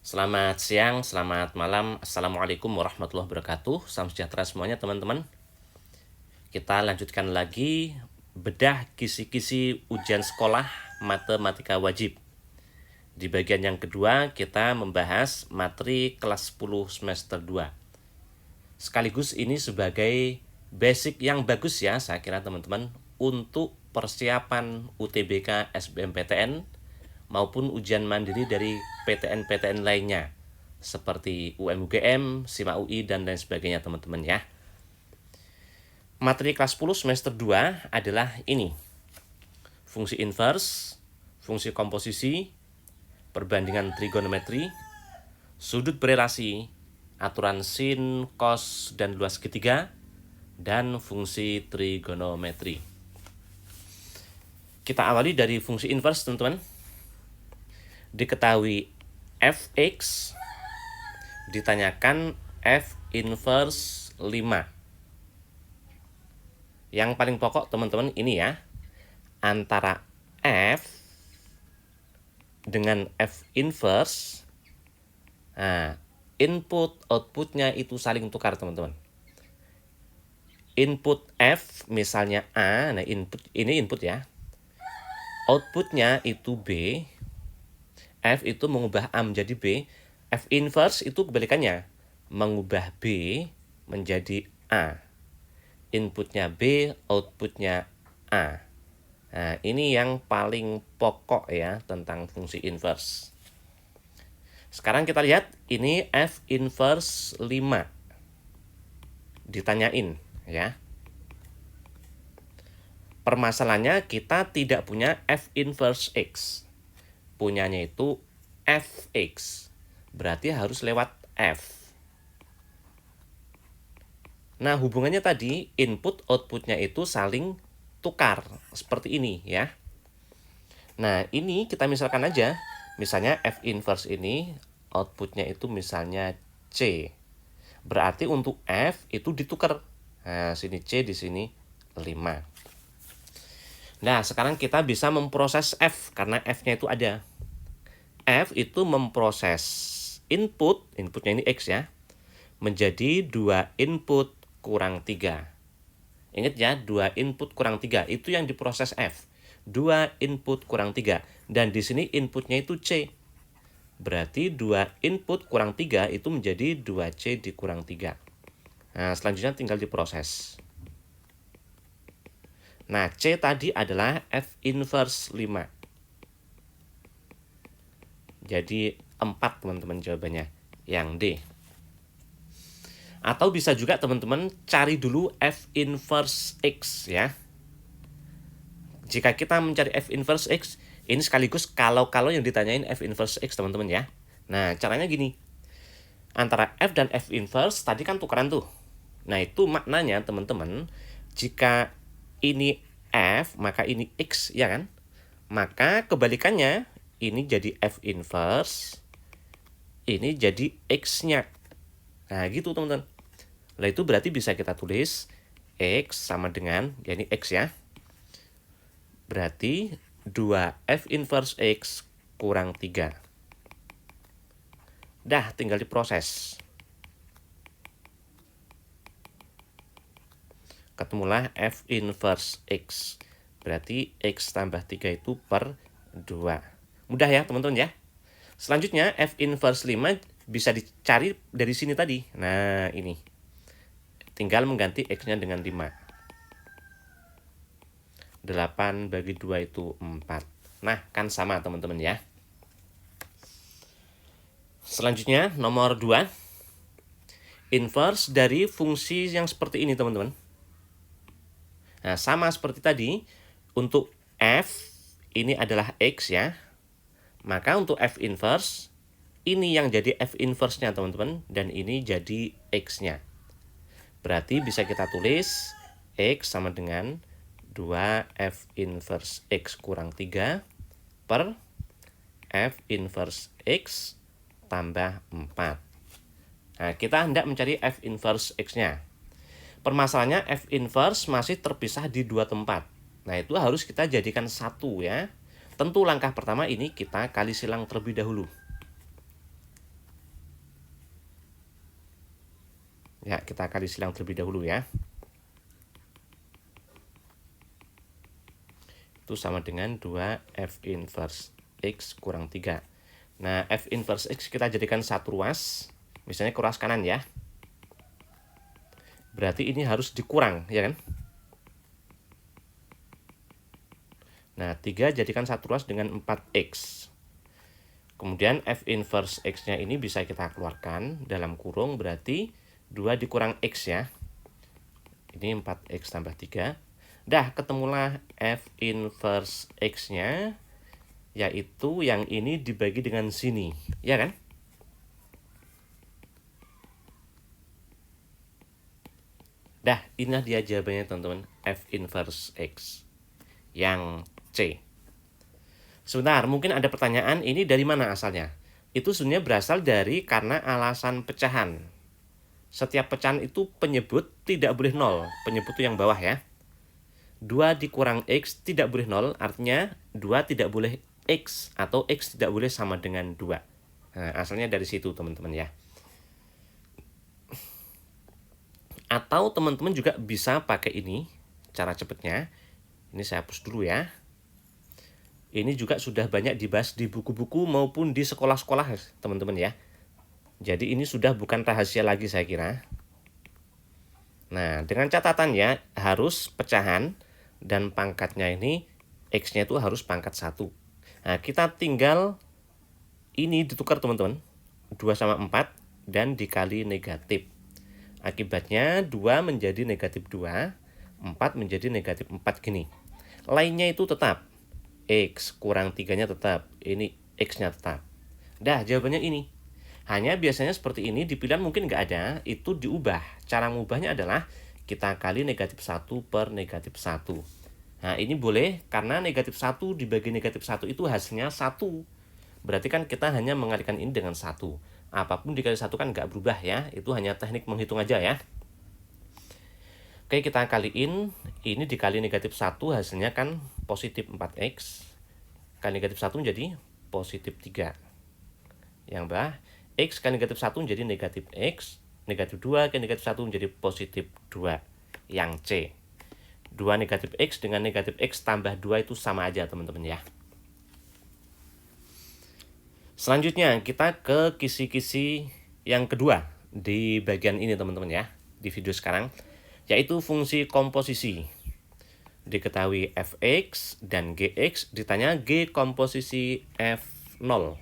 Selamat siang, selamat malam. Assalamualaikum warahmatullahi wabarakatuh. Salam sejahtera semuanya teman-teman. Kita lanjutkan lagi bedah kisi-kisi ujian sekolah matematika wajib. Di bagian yang kedua kita membahas materi kelas 10 semester 2. Sekaligus ini sebagai basic yang bagus ya saya kira teman-teman untuk persiapan UTBK SBMPTN maupun ujian mandiri dari PTN-PTN lainnya seperti UMUGM, SIMA UI, dan lain sebagainya teman-teman ya. Materi kelas 10 semester 2 adalah ini. Fungsi inverse, fungsi komposisi, perbandingan trigonometri, sudut berelasi, aturan sin, cos, dan luas segitiga, dan fungsi trigonometri. Kita awali dari fungsi inverse teman-teman. Diketahui fx ditanyakan f inverse 5. Yang paling pokok teman-teman ini ya, antara f dengan f inverse, nah, input outputnya itu saling tukar teman-teman. Input f misalnya a, nah ini input ya, outputnya itu b. F itu mengubah A menjadi B, F inverse itu kebalikannya, mengubah B menjadi A. Inputnya B, outputnya A. Nah, ini yang paling pokok ya tentang fungsi inverse. Sekarang kita lihat, ini F inverse 5. Ditanyain ya. Permasalahannya kita tidak punya F inverse X. Punyanya itu fx, berarti harus lewat f. Nah, hubungannya tadi input outputnya itu saling tukar seperti ini ya. Nah, ini kita misalkan aja, misalnya f inverse ini outputnya itu misalnya c, berarti untuk f itu ditukar. Nah, sini c, di sini 5. Nah, sekarang kita bisa memproses f karena f-nya itu ada. F itu memproses inputnya ini X ya, menjadi 2 input kurang 3. Ingat ya, 2 input kurang 3 itu yang diproses F. 2 input kurang 3. Dan di sini inputnya itu C. Berarti 2 input kurang 3 itu menjadi 2C dikurang 3. Nah, selanjutnya tinggal diproses. Nah, C tadi adalah F inverse 5. Jadi 4 teman-teman jawabannya, yang D. Atau bisa juga teman-teman cari dulu F inverse X ya. Jika kita mencari F inverse X, ini sekaligus kalau yang ditanyain F inverse X teman-teman ya. Nah, caranya gini. Antara F dan F inverse tadi kan tukeran tuh. Nah, itu maknanya teman-teman, jika ini F, maka ini X, ya kan? Maka kebalikannya, ini jadi F inverse, ini jadi X-nya. Nah, gitu teman-teman. Nah, itu berarti bisa kita tulis X sama dengan, ya ini X ya. Berarti 2F inverse X kurang 3. Dah, tinggal diproses. Ketemulah F inverse X. Berarti X tambah 3 itu per 2. Mudah ya teman-teman ya. Selanjutnya F inverse 5 bisa dicari dari sini tadi. Nah, ini. Tinggal mengganti X-nya dengan 5. 8 bagi 2 itu 4. Nah, kan sama teman-teman ya. Selanjutnya nomor 2. Inverse dari fungsi yang seperti ini teman-teman. Nah, sama seperti tadi. Untuk F ini adalah X ya. Maka untuk F inverse, ini yang jadi F inverse-nya teman-teman, dan ini jadi X-nya. Berarti bisa kita tulis X sama dengan 2F inverse X kurang 3 per F inverse X tambah 4. Nah, kita hendak mencari F inverse X-nya. Permasalahannya F inverse masih terpisah di 2 tempat. Nah, itu harus kita jadikan satu ya. Tentu langkah pertama ini kita kali silang terlebih dahulu. Ya, kita kali silang terlebih dahulu ya. Itu sama dengan 2F inverse X kurang 3. Nah, F inverse X kita jadikan satu ruas. Misalnya ke ruas kanan ya. Berarti ini harus dikurang, ya kan? Nah, 3 jadikan satu ruas dengan 4X. Kemudian F inverse X-nya ini bisa kita keluarkan dalam kurung, berarti 2 dikurang X ya. Ini 4X tambah 3. Dah, ketemulah F inverse X-nya, yaitu yang ini dibagi dengan sini, ya kan? Dah, inilah dia jawabannya teman-teman, F inverse X. Yang C. Sebentar, mungkin ada pertanyaan, ini dari mana asalnya? Itu sebenarnya berasal dari karena alasan pecahan. Setiap pecahan itu penyebut tidak boleh 0. Penyebut itu yang bawah ya. 2 dikurang X tidak boleh 0, artinya 2 tidak boleh X, atau X tidak boleh sama dengan 2. Nah, asalnya dari situ teman-teman ya. Atau teman-teman juga bisa pakai ini, cara cepatnya. Ini saya hapus dulu ya. Ini juga sudah banyak dibahas di buku-buku maupun di sekolah-sekolah teman-teman ya. Jadi ini sudah bukan rahasia lagi saya kira. Nah, dengan catatan ya, harus pecahan dan pangkatnya ini X-nya itu harus pangkat 1. Nah, kita tinggal ini ditukar teman-teman. 2 sama 4 dan dikali negatif. Akibatnya 2 menjadi negatif 2, 4 menjadi negatif 4 gini. Lainnya itu tetap. X kurang 3-nya tetap. Ini X-nya tetap. Dah, jawabannya ini. Hanya biasanya seperti ini, di pilihan mungkin nggak ada, itu diubah. Cara mengubahnya adalah kita kali negatif 1 per negatif 1. Nah, ini boleh karena negatif 1 dibagi negatif 1 itu hasilnya 1. Berarti kan kita hanya mengalihkan ini dengan 1. Apapun dikali 1 kan nggak berubah ya. Itu hanya teknik menghitung aja ya. Oke, kita kaliin. Ini dikali negatif 1 hasilnya kan positif 4X. Kali negatif 1 menjadi positif 3. Yang bawah, X kali negatif 1 menjadi negatif X. Negatif 2 kali negatif 1 menjadi positif 2. Yang C. 2 negatif X dengan negatif X tambah 2 itu sama aja teman-teman ya. Selanjutnya kita ke kisi-kisi yang kedua di bagian ini teman-teman ya, di video sekarang, yaitu fungsi komposisi. Diketahui fx dan gx, ditanya g komposisi f0.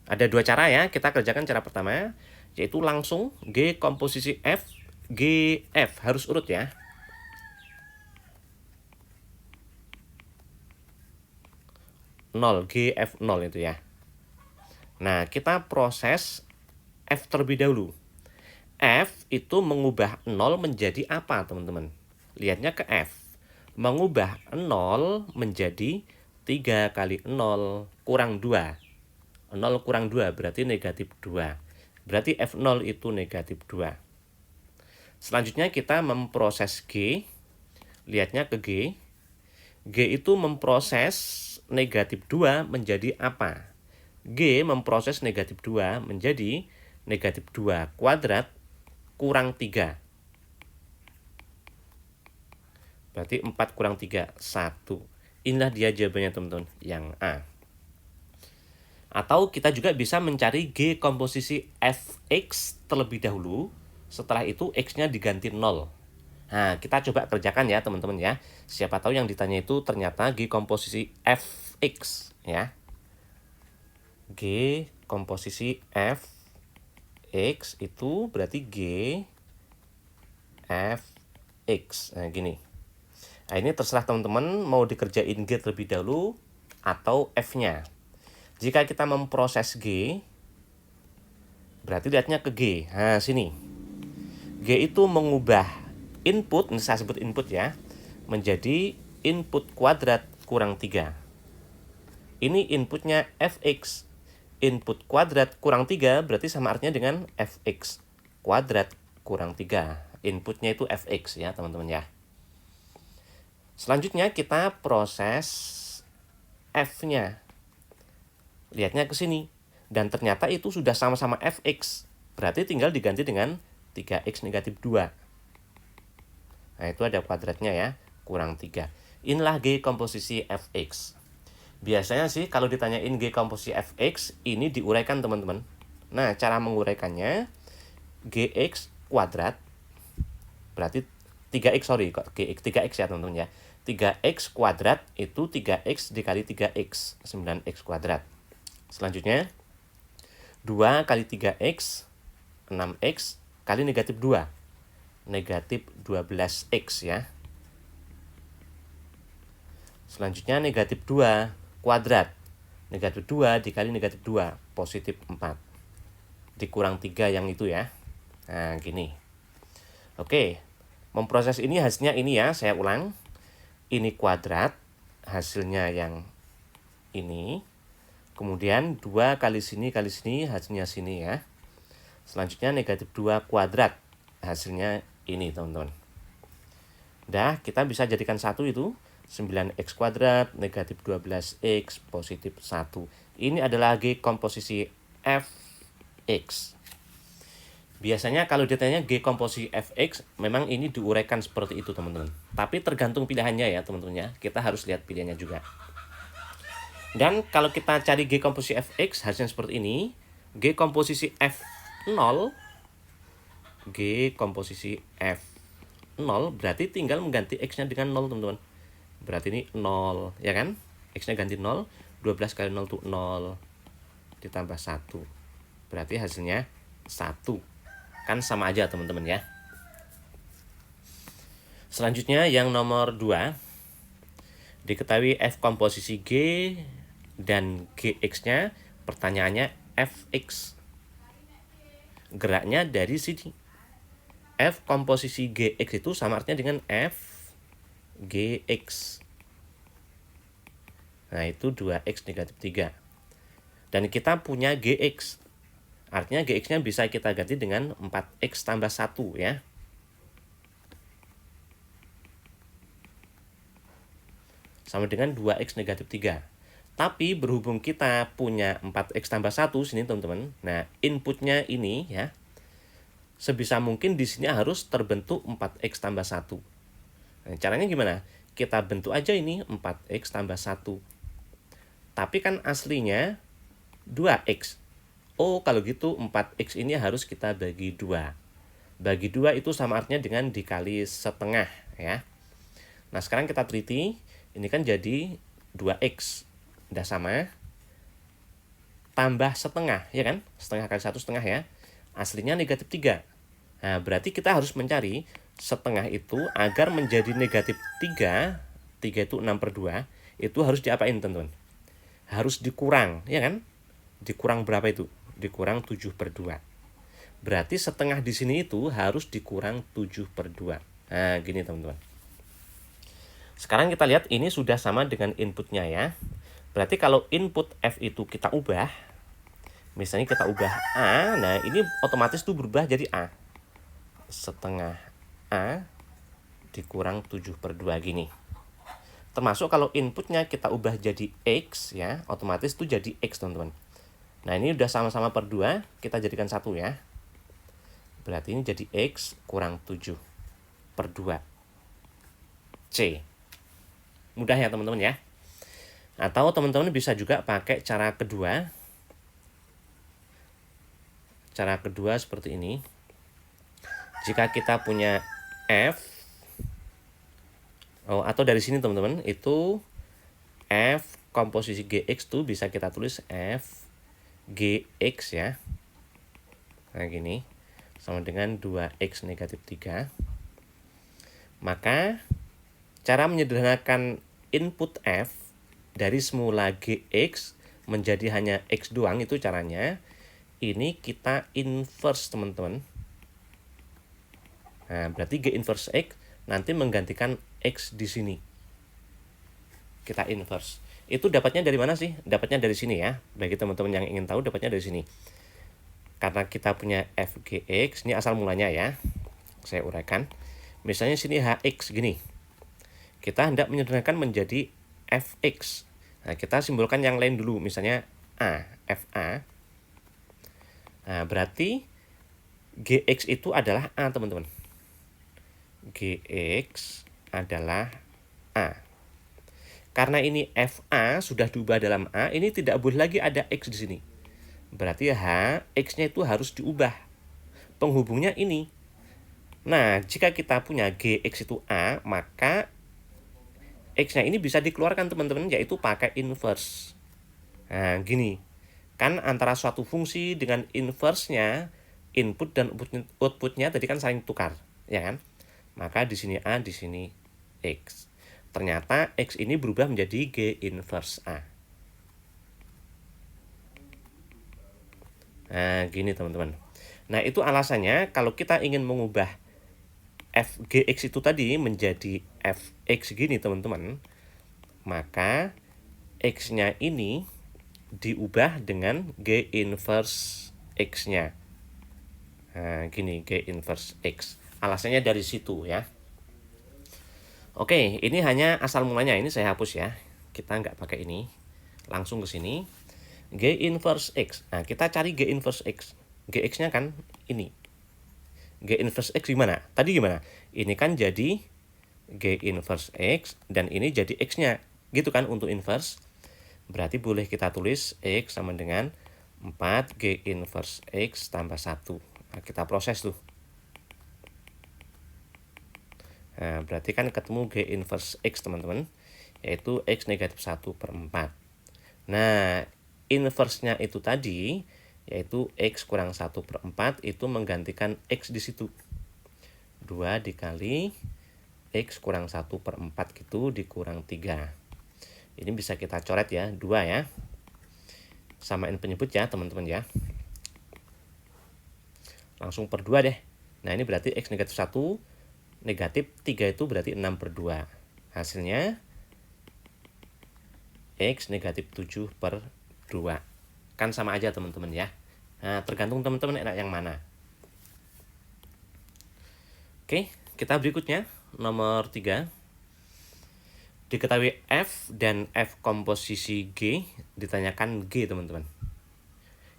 Ada dua cara ya, kita kerjakan cara pertama, yaitu langsung g komposisi f, gf, harus urut ya. Gf0 itu ya. Nah, kita proses f terlebih dahulu. F itu mengubah 0 menjadi apa teman-teman? Lihatnya ke F. Mengubah 0 menjadi 3 kali 0 kurang 2. 0 kurang 2 berarti negatif 2. Berarti F0 itu negatif 2. Selanjutnya kita memproses G. Lihatnya ke G. G itu memproses negatif 2 menjadi apa? G memproses negatif 2 menjadi negatif 2 kuadrat kurang 3. Berarti 4 kurang 3, 1. Inilah dia jawabannya teman-teman, yang A. Atau kita juga bisa mencari G komposisi Fx terlebih dahulu. Setelah itu X-nya diganti 0. Nah, kita coba kerjakan ya teman-teman ya. Siapa tahu yang ditanya itu ternyata G komposisi Fx ya. G komposisi Fx itu berarti G Fx. Nah, gini. Nah, ini terserah teman-teman mau dikerjain G terlebih dahulu atau F-nya. Jika kita memproses G, berarti lihatnya ke G. Nah, sini. G itu mengubah input, ini saya sebut input ya, menjadi input kuadrat kurang 3. Ini inputnya Fx. Input kuadrat kurang 3 berarti sama artinya dengan Fx kuadrat kurang 3. Inputnya itu Fx ya teman-teman ya. Selanjutnya kita proses F-nya. Lihatnya ke sini. Dan ternyata itu sudah sama-sama Fx. Berarti tinggal diganti dengan 3x negatif 2. Nah, itu ada kuadratnya ya, kurang 3. Inilah G komposisi fx. Biasanya sih kalau ditanyain G komposisi fx, ini diuraikan teman-teman. Nah, cara menguraikannya, gx kuadrat, berarti 3x, sorry, kok gx 3x ya teman-teman ya. 3x kuadrat itu 3x dikali 3x, 9x kuadrat. Selanjutnya, 2 kali 3x, 6x kali negatif 2. Negatif 12x ya. Selanjutnya negatif 2 kuadrat. Negatif 2 dikali negatif 2, positif 4. Dikurang 3 yang itu ya. Nah, gini. Oke, memproses ini hasilnya ini ya, saya ulang. Ini kuadrat, hasilnya yang ini. Kemudian 2 kali sini, hasilnya sini ya. Selanjutnya negatif 2 kuadrat, hasilnya ini teman-teman. Dah, kita bisa jadikan satu itu. 9x kuadrat, negatif 12x, positif 1. Ini adalah G komposisi fx. Biasanya kalau ditanya G komposisi fx, memang ini diuraikan seperti itu teman-teman. Tapi tergantung pilihannya ya teman-teman ya. Kita harus lihat pilihannya juga. Dan kalau kita cari G komposisi fx, hasilnya seperti ini. G komposisi f0, G komposisi f0 berarti tinggal mengganti x-nya dengan 0 teman-teman. Berarti ini 0 ya kan, x-nya ganti 0, 12 kali 0 itu 0 ditambah 1, berarti hasilnya 1. Kan sama aja teman-teman ya. Selanjutnya yang nomor 2, diketahui f komposisi G dan gx-nya. Pertanyaannya fx, geraknya dari sini. F komposisi gx itu sama artinya dengan f gx. Nah, itu 2x negatif 3. Dan kita punya gx. Artinya gx-nya bisa kita ganti dengan 4x tambah 1 ya. Sama dengan 2x negatif 3. Tapi berhubung kita punya 4x tambah 1 sini teman-teman. Nah, inputnya ini ya. Sebisa mungkin di sini harus terbentuk 4x tambah 1. Nah, caranya gimana? Kita bentuk aja ini 4x tambah 1. Tapi kan aslinya 2x. Oh, kalau gitu 4x ini harus kita bagi 2. Bagi 2 itu sama artinya dengan dikali setengah ya. Nah, sekarang kita teliti. Ini kan jadi 2x. Udah sama. Tambah setengah, ya kan? Setengah kali 1 setengah ya. Aslinya negatif 3. Nah, berarti kita harus mencari setengah itu agar menjadi negatif 3. 3 itu 6/2. Itu harus diapain teman-teman? Harus dikurang, ya kan? Dikurang berapa itu? Dikurang 7/2. Berarti setengah di sini itu harus dikurang 7/2. Nah, gini teman-teman. Sekarang kita lihat ini sudah sama dengan inputnya ya. Berarti kalau input F itu kita ubah, misalnya kita ubah A, nah ini otomatis tuh berubah jadi A. Setengah A dikurang 7/2 gini. Termasuk kalau inputnya kita ubah jadi X ya, otomatis tuh jadi X teman-teman. Nah, ini udah sama-sama per 2, kita jadikan 1 ya. Berarti ini jadi X kurang 7/2. C. Mudah ya teman-teman ya. Atau teman-teman bisa juga pakai cara kedua. Cara kedua seperti ini. Jika kita punya F, atau dari sini teman-teman, itu F komposisi GX tuh bisa kita tulis F GX ya. Nah, gini. Sama dengan 2X negatif 3. Maka cara menyederhanakan input F dari semula GX menjadi hanya X doang itu caranya. Ini kita inverse teman-teman. Nah, berarti G inverse X nanti menggantikan X di sini. Kita inverse. Itu dapatnya dari mana sih? Dapatnya dari sini ya. Bagi teman-teman yang ingin tahu, dapatnya dari sini. Karena kita punya FGX, ini asal mulanya ya. Saya uraikan. Misalnya sini HX gini. Kita hendak menyederhanakan menjadi Fx. Nah, kita simbolkan yang lain dulu. Misalnya A, FA. Nah, berarti GX itu adalah A, teman-teman. GX adalah A. Karena ini FA sudah diubah dalam A, ini tidak boleh lagi ada X di sini. Berarti H, X-nya itu harus diubah. Penghubungnya ini. Nah, jika kita punya GX itu A, maka X-nya ini bisa dikeluarkan, teman-teman, yaitu pakai inverse. Nah, gini. Kan antara suatu fungsi dengan inverse-nya, input dan output-nya tadi kan saling tukar, ya kan? Maka di sini A, di sini X. Ternyata X ini berubah menjadi G inverse A. Nah, gini teman-teman. Nah, itu alasannya kalau kita ingin mengubah FGX itu tadi menjadi Fx gini, teman-teman. Maka X-nya ini diubah dengan G inverse X-nya. Nah, gini, G inverse X. Alasannya dari situ ya. Oke, ini hanya asal mulanya. Ini saya hapus ya. Kita nggak pakai ini. Langsung ke sini. G inverse X. Nah, kita cari G inverse X. GX-nya kan ini. G inverse X gimana? Tadi gimana? Ini kan jadi G inverse X. Dan ini jadi X-nya. Gitu kan untuk inverse. Berarti boleh kita tulis X sama dengan 4 G inverse X tambah 1. Nah, kita proses tuh. Nah, berarti kan ketemu G inverse X, teman-teman. Yaitu X negatif 1/4. Nah, inverse-nya itu tadi, yaitu X kurang 1/4, itu menggantikan X di situ. 2 dikali X kurang 1/4 gitu, dikurang 3. Ini bisa kita coret ya, 2 ya. Samain penyebut ya, teman-teman ya. Langsung per 2 deh. Nah, ini berarti X negatif 1, negatif 3 itu berarti 6/2. Hasilnya X negatif 7/2. Kan sama aja, teman-teman ya. Nah, tergantung teman-teman enak yang mana. Oke, kita berikutnya. Nomor 3. Diketahui F dan F komposisi G, ditanyakan G, teman-teman.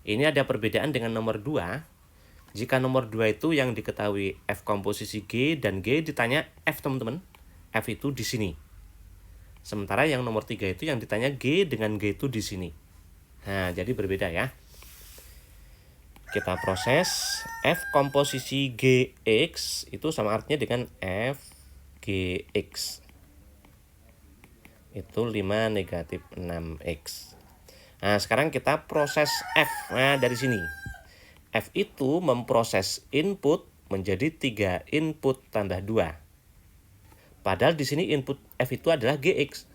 Ini ada perbedaan dengan nomor 2. Jika nomor 2 itu yang diketahui F komposisi G dan G ditanya F, teman-teman. F itu di sini. Sementara yang nomor 3 itu yang ditanya G dengan G itu di sini. Nah, jadi berbeda ya. Kita proses. F komposisi GX itu sama artinya dengan F GX. Itu 5 negatif 6X. Nah, sekarang kita proses F. Nah, dari sini. F itu memproses input menjadi 3 input tambah 2. Padahal di sini input F itu adalah GX.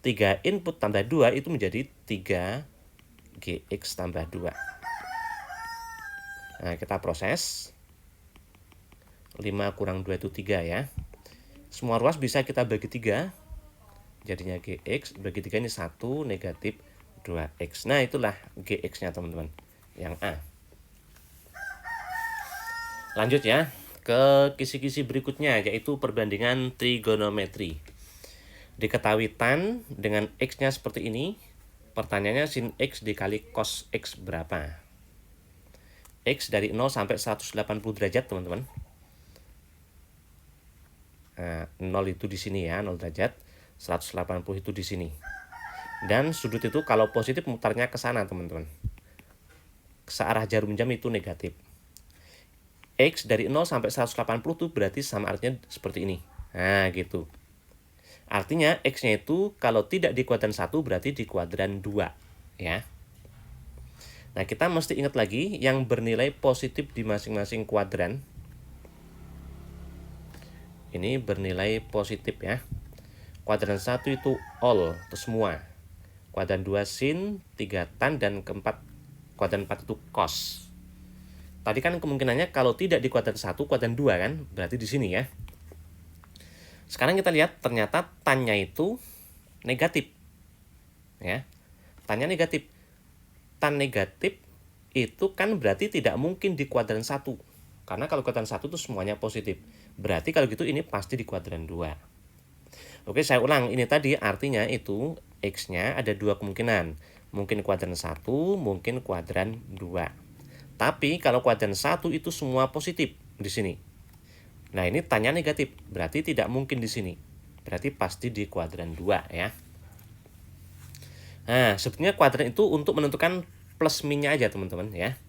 3 input tambah 2 itu menjadi 3 GX tambah 2. Nah, kita proses. 5 kurang 2 itu 3 ya. Semua ruas bisa kita bagi 3. Jadinya GX bagi 3 ini 1 negatif 2X. Nah, itulah GX-nya, teman-teman. Yang A. Lanjut ya ke kisi-kisi berikutnya, yaitu perbandingan trigonometri. Diketahui tan dengan X-nya seperti ini. Pertanyaannya sin X dikali cos X berapa? X dari 0 sampai 180 derajat, teman-teman. Nah, 0 itu di sini ya, 0 derajat. 180 itu di sini. Dan sudut itu kalau positif mutarnya ke sana, teman-teman. Searah jarum jam itu negatif. X dari 0 sampai 180 itu berarti sama artinya seperti ini. Nah, gitu. Artinya X-nya itu kalau tidak di kuadran 1 berarti di kuadran 2. Ya. Nah, kita mesti ingat lagi yang bernilai positif di masing-masing kuadran. Ini bernilai positif ya. Kuadran 1 itu all, itu semua. Kuadran 2 sin, 3 tan, dan keempat kuadran 4 itu cos. Tadi kan kemungkinannya kalau tidak di kuadran 1, kuadran 2 kan, berarti di sini ya. Sekarang kita lihat ternyata tan-nya itu negatif. Ya. Tan-nya negatif. Tan negatif itu kan berarti tidak mungkin di kuadran 1. Karena kalau kuadran 1 itu semuanya positif. Berarti kalau gitu ini pasti di kuadran 2. Oke, saya ulang. Ini tadi artinya itu X-nya ada 2 kemungkinan. Mungkin kuadran 1, mungkin kuadran 2. Tapi kalau kuadran 1 itu semua positif di sini. Nah, ini tanya negatif, berarti tidak mungkin di sini. Berarti pasti di kuadran 2 ya. Nah, sebetulnya kuadran itu untuk menentukan plus minnya aja teman-teman ya.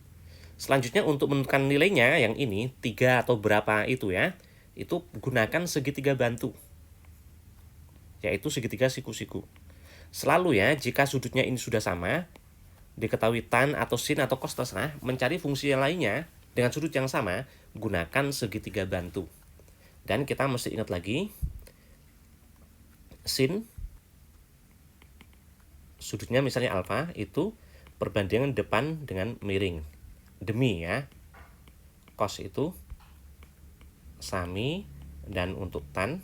Selanjutnya untuk menentukan nilainya yang ini 3 atau berapa itu ya. Itu gunakan segitiga bantu. Yaitu segitiga siku-siku. Selalu ya, jika sudutnya ini sudah sama, diketahui tan atau sin atau cos terserah, mencari fungsi yang lainnya dengan sudut yang sama, gunakan segitiga bantu. Dan kita mesti ingat lagi, sin, sudutnya misalnya alfa, itu perbandingan depan dengan miring. Demi ya, cos itu sami, dan untuk tan,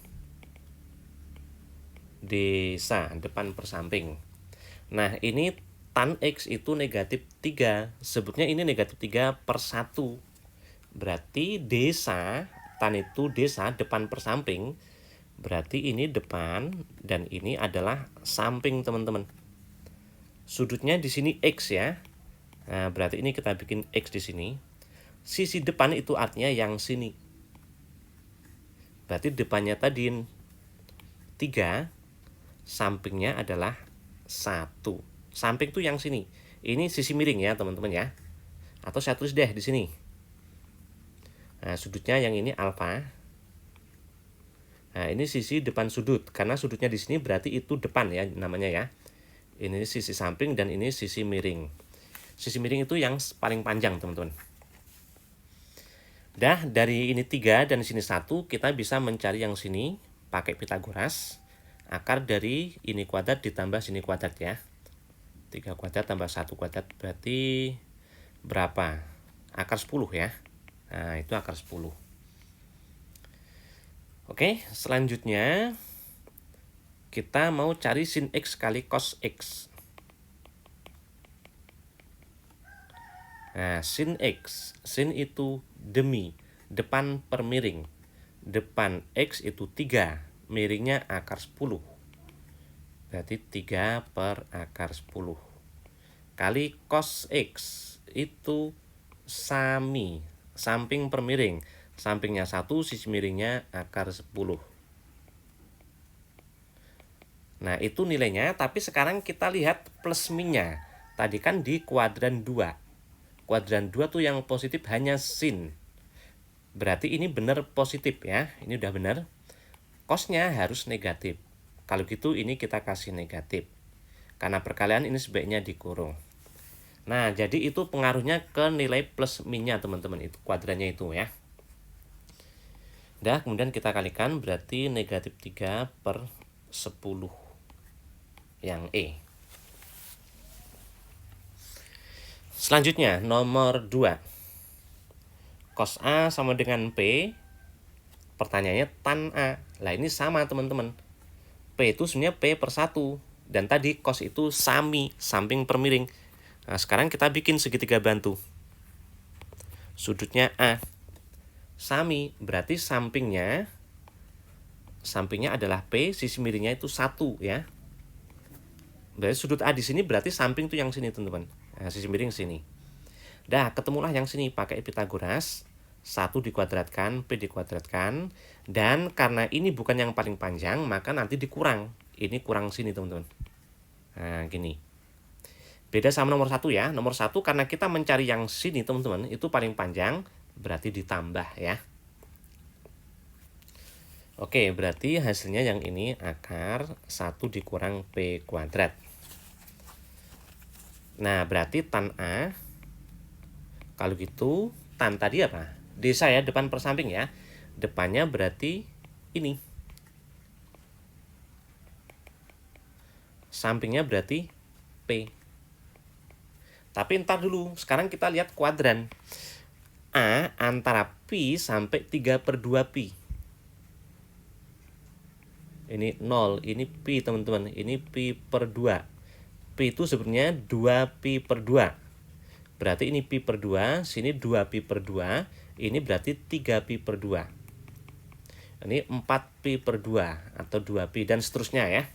desa, depan per samping. Nah, ini tan X itu negatif 3. Sebutnya ini negatif 3 per 1. Berarti desa, tan itu desa, depan per samping. Berarti ini depan, dan ini adalah samping, teman-teman. Sudutnya di sini X ya. Nah, berarti ini kita bikin X di sini. Sisi depan itu artinya yang sini. Berarti depannya tadi 3, sampingnya adalah 1. Samping tuh yang sini. Ini sisi miring ya, teman-teman ya. Atau saya tulis deh di sini. Nah, sudutnya yang ini alfa. Nah, ini sisi depan sudut. Karena sudutnya di sini berarti itu depan ya namanya ya. Ini sisi samping dan ini sisi miring. Sisi miring itu yang paling panjang, teman-teman. Dah, dari ini 3 dan sini 1, kita bisa mencari yang sini pakai Pitagoras. Akar dari ini kuadrat ditambah sini kuadrat ya. 3 kuadrat tambah 1 kuadrat berarti berapa? Akar 10 ya. Nah, itu akar 10. Oke, selanjutnya kita mau cari sin X kali cos X. Nah, sin X. Sin itu demi, depan per miring. Depan X itu 3, miringnya akar 10. Berarti 3 per akar 10. Kali cos X itu sami, samping per miring. Sampingnya 1, sisi miringnya akar 10. Nah, itu nilainya, tapi sekarang kita lihat plus minnya. Tadi kan di kuadran 2. Kuadran 2 tuh yang positif hanya sin. Berarti ini benar positif ya. Ini udah benar. Cosnya harus negatif. Kalau gitu ini kita kasih negatif. Karena perkalian ini sebaiknya dikurung. Nah, jadi itu pengaruhnya ke nilai plus minnya teman-teman. Itu kuadrannya itu ya. Dah, kemudian kita kalikan berarti negatif 3 per 10. Yang E. Selanjutnya, nomor 2. Cos A sama dengan P. Pertanyaannya tan A. Lah ini sama teman-teman. P itu sebenarnya P per 1. Dan tadi cos itu sami, samping per miring. Nah, sekarang kita bikin segitiga bantu. Sudutnya A. Sami, berarti sampingnya adalah P, sisi miringnya itu 1 ya. Berarti sudut A di sini berarti samping tuh yang sini teman-teman. Nah, sisi miring sini. Dah, ketemulah yang sini pakai Pitagoras. 1 dikuadratkan, P dikuadratkan. Dan karena ini bukan yang paling panjang, maka nanti dikurang. Ini kurang sini teman-teman. Nah, gini. Beda sama nomor 1 ya. Nomor 1 karena kita mencari yang sini teman-teman, itu paling panjang, berarti ditambah ya. Oke, berarti hasilnya yang ini akar 1 dikurang P kuadrat. Nah, berarti tan A, kalau gitu, tan tadi apa? Desa ya, depan per samping ya. Depannya berarti ini. Sampingnya berarti P. Tapi ntar dulu, sekarang kita lihat kuadran. A antara pi sampai 3 per 2 pi. Ini 0, ini pi teman-teman. Ini pi per 2. Pi itu sebenarnya 2 pi per 2. Berarti ini pi per 2, sini 2 pi per 2. Ini berarti 3 pi per 2. Ini 4 pi per 2 atau 2 pi dan seterusnya ya.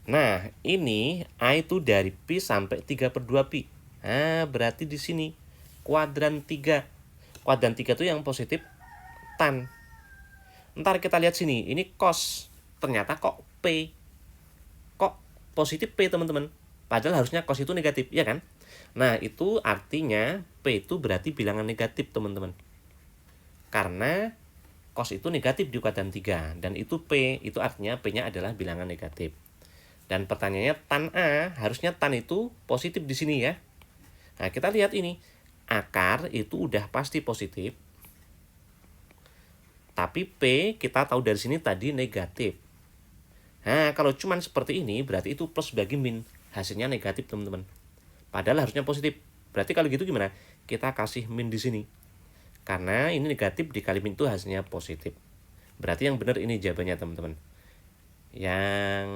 Nah, ini A itu dari pi sampai 3 per 2 pi. Nah, berarti di sini kuadran 3. Kuadran 3 itu yang positif tan. Ntar kita lihat sini, ini cos. Ternyata kok P. Kok positif P, teman-teman? Padahal harusnya cos itu negatif, ya kan? Nah, itu artinya P itu berarti bilangan negatif, teman-teman. Karena cos itu negatif di kuadran 3. Dan itu P, itu artinya P-nya adalah bilangan negatif. Dan pertanyaannya tan A, harusnya tan itu positif di sini ya. Nah, kita lihat ini. Akar itu udah pasti positif. Tapi P kita tahu dari sini tadi negatif. Nah, kalau cuman seperti ini berarti itu plus bagi min. Hasilnya negatif, teman-teman. Padahal harusnya positif. Berarti kalau gitu gimana? Kita kasih min di sini. Karena ini negatif dikali min itu hasilnya positif. Berarti yang benar ini jawabannya, teman-teman. Yang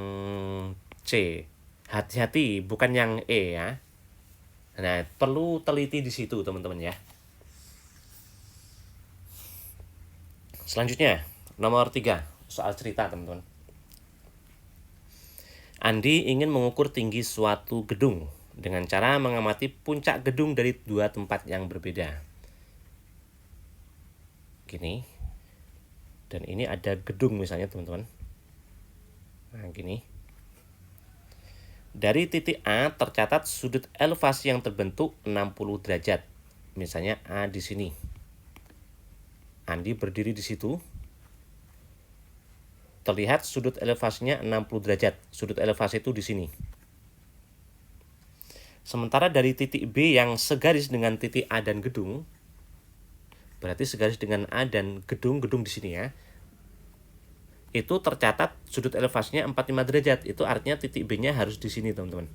C. Hati-hati, bukan yang E ya. Nah, perlu teliti di situ, teman-teman ya. Selanjutnya, nomor 3, soal cerita, teman-teman. Andi ingin mengukur tinggi suatu gedung dengan cara mengamati puncak gedung dari 2 tempat yang berbeda. Gini. Dan ini ada gedung misalnya, teman-teman. Nah, gini. Dari titik A tercatat sudut elevasi yang terbentuk 60 derajat. Misalnya A di sini. Andi berdiri di situ. Terlihat sudut elevasinya 60 derajat. Sudut elevasi itu di sini. Sementara dari titik B yang segaris dengan titik A dan gedung, berarti segaris dengan A dan gedung-gedung di sini ya. Itu tercatat sudut elevasinya 45 derajat. Itu artinya titik B-nya harus di sini, teman-teman.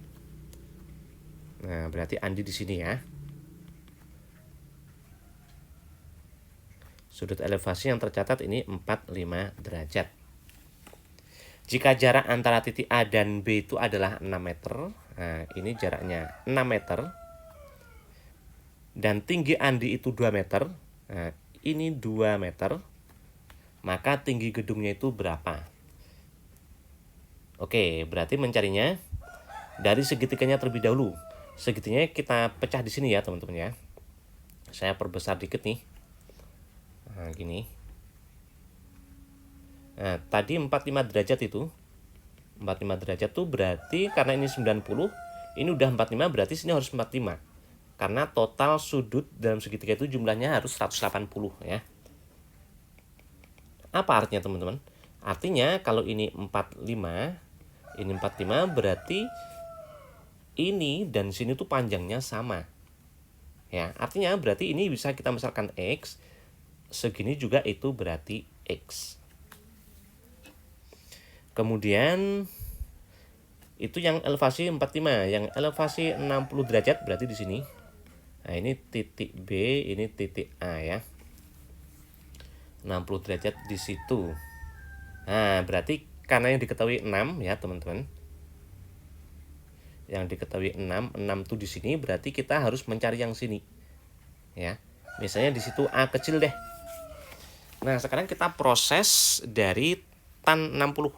Nah, berarti Andi di sini ya. Sudut elevasi yang tercatat ini 45 derajat. Jika jarak antara titik A dan B itu adalah 6 meter. Nah, ini jaraknya 6 meter. Dan tinggi Andi itu 2 meter. Nah, ini 2 meter. Maka tinggi gedungnya itu berapa? Oke, berarti mencarinya dari segitiganya terlebih dahulu. Segitiganya kita pecah di sini ya, teman-teman ya. Saya perbesar dikit nih. Nah, gini. Nah, tadi 45 derajat itu. 45 derajat tuh berarti karena ini 90, ini udah 45 berarti sini harus 45. Karena total sudut dalam segitiga itu jumlahnya harus 180 ya. Apa artinya, teman-teman? Artinya kalau ini 45, ini 45 berarti ini dan sini tuh panjangnya sama. Ya, artinya berarti ini bisa kita misalkan X, segini juga itu berarti X. Kemudian itu yang elevasi 45, yang elevasi 60 derajat berarti di sini. Nah, ini titik B, ini titik A ya. 60 derajat di situ. Nah, berarti karena yang diketahui 6 ya, teman-teman. Yang diketahui 6 tuh di sini berarti kita harus mencari yang sini. Ya. Misalnya di situ A kecil deh. Nah, sekarang kita proses dari tan 60.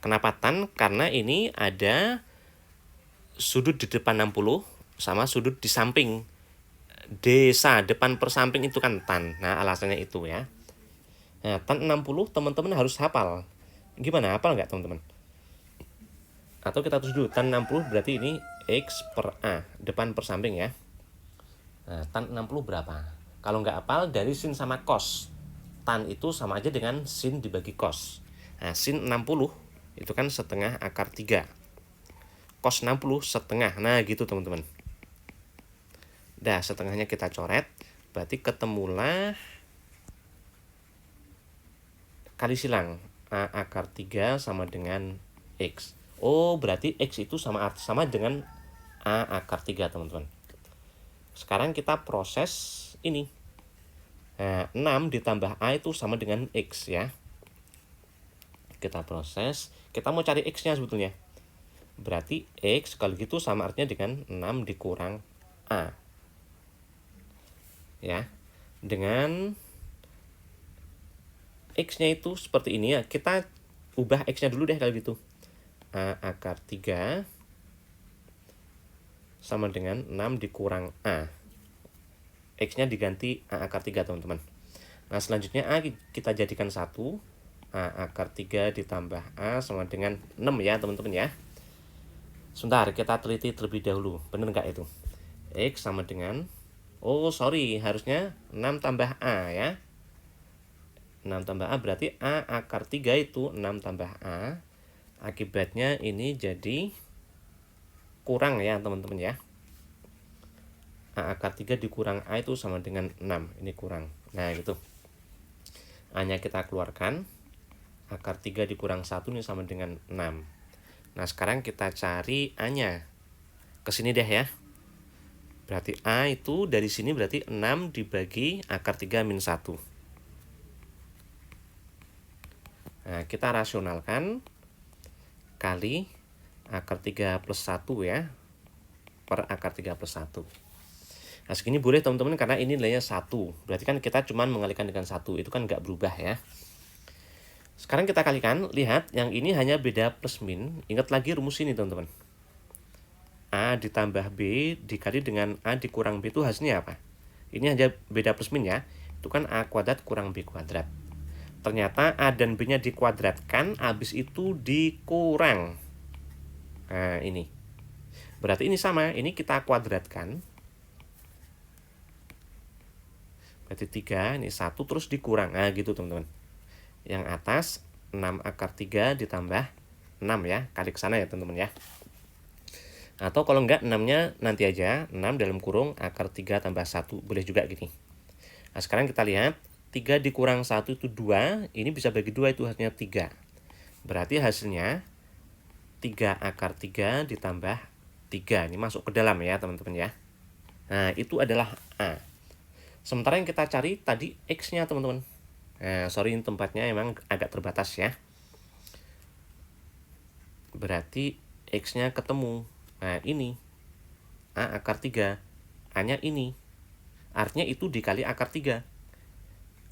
Kenapa tan? Karena ini ada sudut di depan 60 sama sudut di samping. Desa, depan per samping itu kan tan. Nah, alasannya itu ya. Nah, tan 60 teman-teman harus hafal. Gimana? Hafal nggak, teman-teman? Atau kita tulis dulu, tan 60 berarti ini X per A, depan per samping ya. Nah, tan 60 berapa? Kalau nggak hafal, dari sin sama cos. Tan itu sama aja dengan sin dibagi cos. Nah, sin 60 itu kan setengah akar 3. Cos 60 setengah. Nah, gitu, teman-teman. Dah, setengahnya kita coret. Berarti ketemulah kali silang. A akar 3 sama dengan X. Oh, berarti X itu sama dengan A akar 3, teman-teman. Sekarang kita proses ini. Nah, 6 ditambah A itu sama dengan X ya. Kita proses. Kita mau cari X-nya sebetulnya. Berarti X kalau gitu sama artinya dengan 6 dikurang A. Ya, dengan X-nya itu seperti ini ya. Kita ubah X-nya dulu deh kalau gitu. A akar 3 sama dengan 6 dikurang A. X-nya diganti A akar 3, teman-teman. Nah, selanjutnya A kita jadikan 1. A akar 3 ditambah A sama dengan 6 ya, teman-teman ya. Sebentar, kita teliti terlebih dahulu. Bener nggak itu? X sama dengan, oh sorry, harusnya 6 tambah A ya. 6 tambah A berarti A akar 3 itu 6 tambah A. Akibatnya ini jadi kurang ya, teman-teman ya. A akar 3 dikurang A itu sama dengan 6. Ini kurang. Nah, gitu. A-nya kita keluarkan. Akar 3 dikurang 1 ini sama dengan 6. Nah, sekarang kita cari A-nya. Kesini deh ya. Berarti A itu dari sini berarti 6 dibagi akar 3 min 1. Nah, kita rasionalkan. Kali akar 3 plus 1 ya. Per akar 3 plus 1. Nah, segini boleh teman-teman karena ini nilainya 1. Berarti kan kita cuma mengalikan dengan 1. Itu kan nggak berubah ya. Sekarang kita kalikan. Lihat, yang ini hanya beda plus min. Ingat lagi rumus ini teman-teman. A ditambah B dikali dengan A dikurang B itu hasilnya apa? Ini hanya beda plus min ya. Itu kan A kuadrat kurang B kuadrat. Ternyata A dan B-nya dikuadratkan. Habis itu dikurang. Nah, ini. Berarti ini sama. Ini kita kuadratkan. Berarti 3, ini 1 terus dikurang. Nah, gitu teman-teman. Yang atas 6 akar 3 ditambah 6 ya. Kali ke sana ya teman-teman ya. Atau kalau enggak 6-nya nanti aja. 6 dalam kurung akar 3 tambah 1. Boleh juga gini. Nah, sekarang kita lihat. 3 dikurang 1 itu 2. Ini bisa bagi 2 itu hasilnya 3. Berarti hasilnya 3 akar 3 ditambah 3. Ini masuk ke dalam ya teman-teman ya. Nah, itu adalah A. Sementara yang kita cari tadi X-nya teman-teman. Nah, sorry ini tempatnya emang agak terbatas ya. Berarti X-nya ketemu. Nah, ini A akar 3. A-nya ini. Artinya itu dikali akar 3.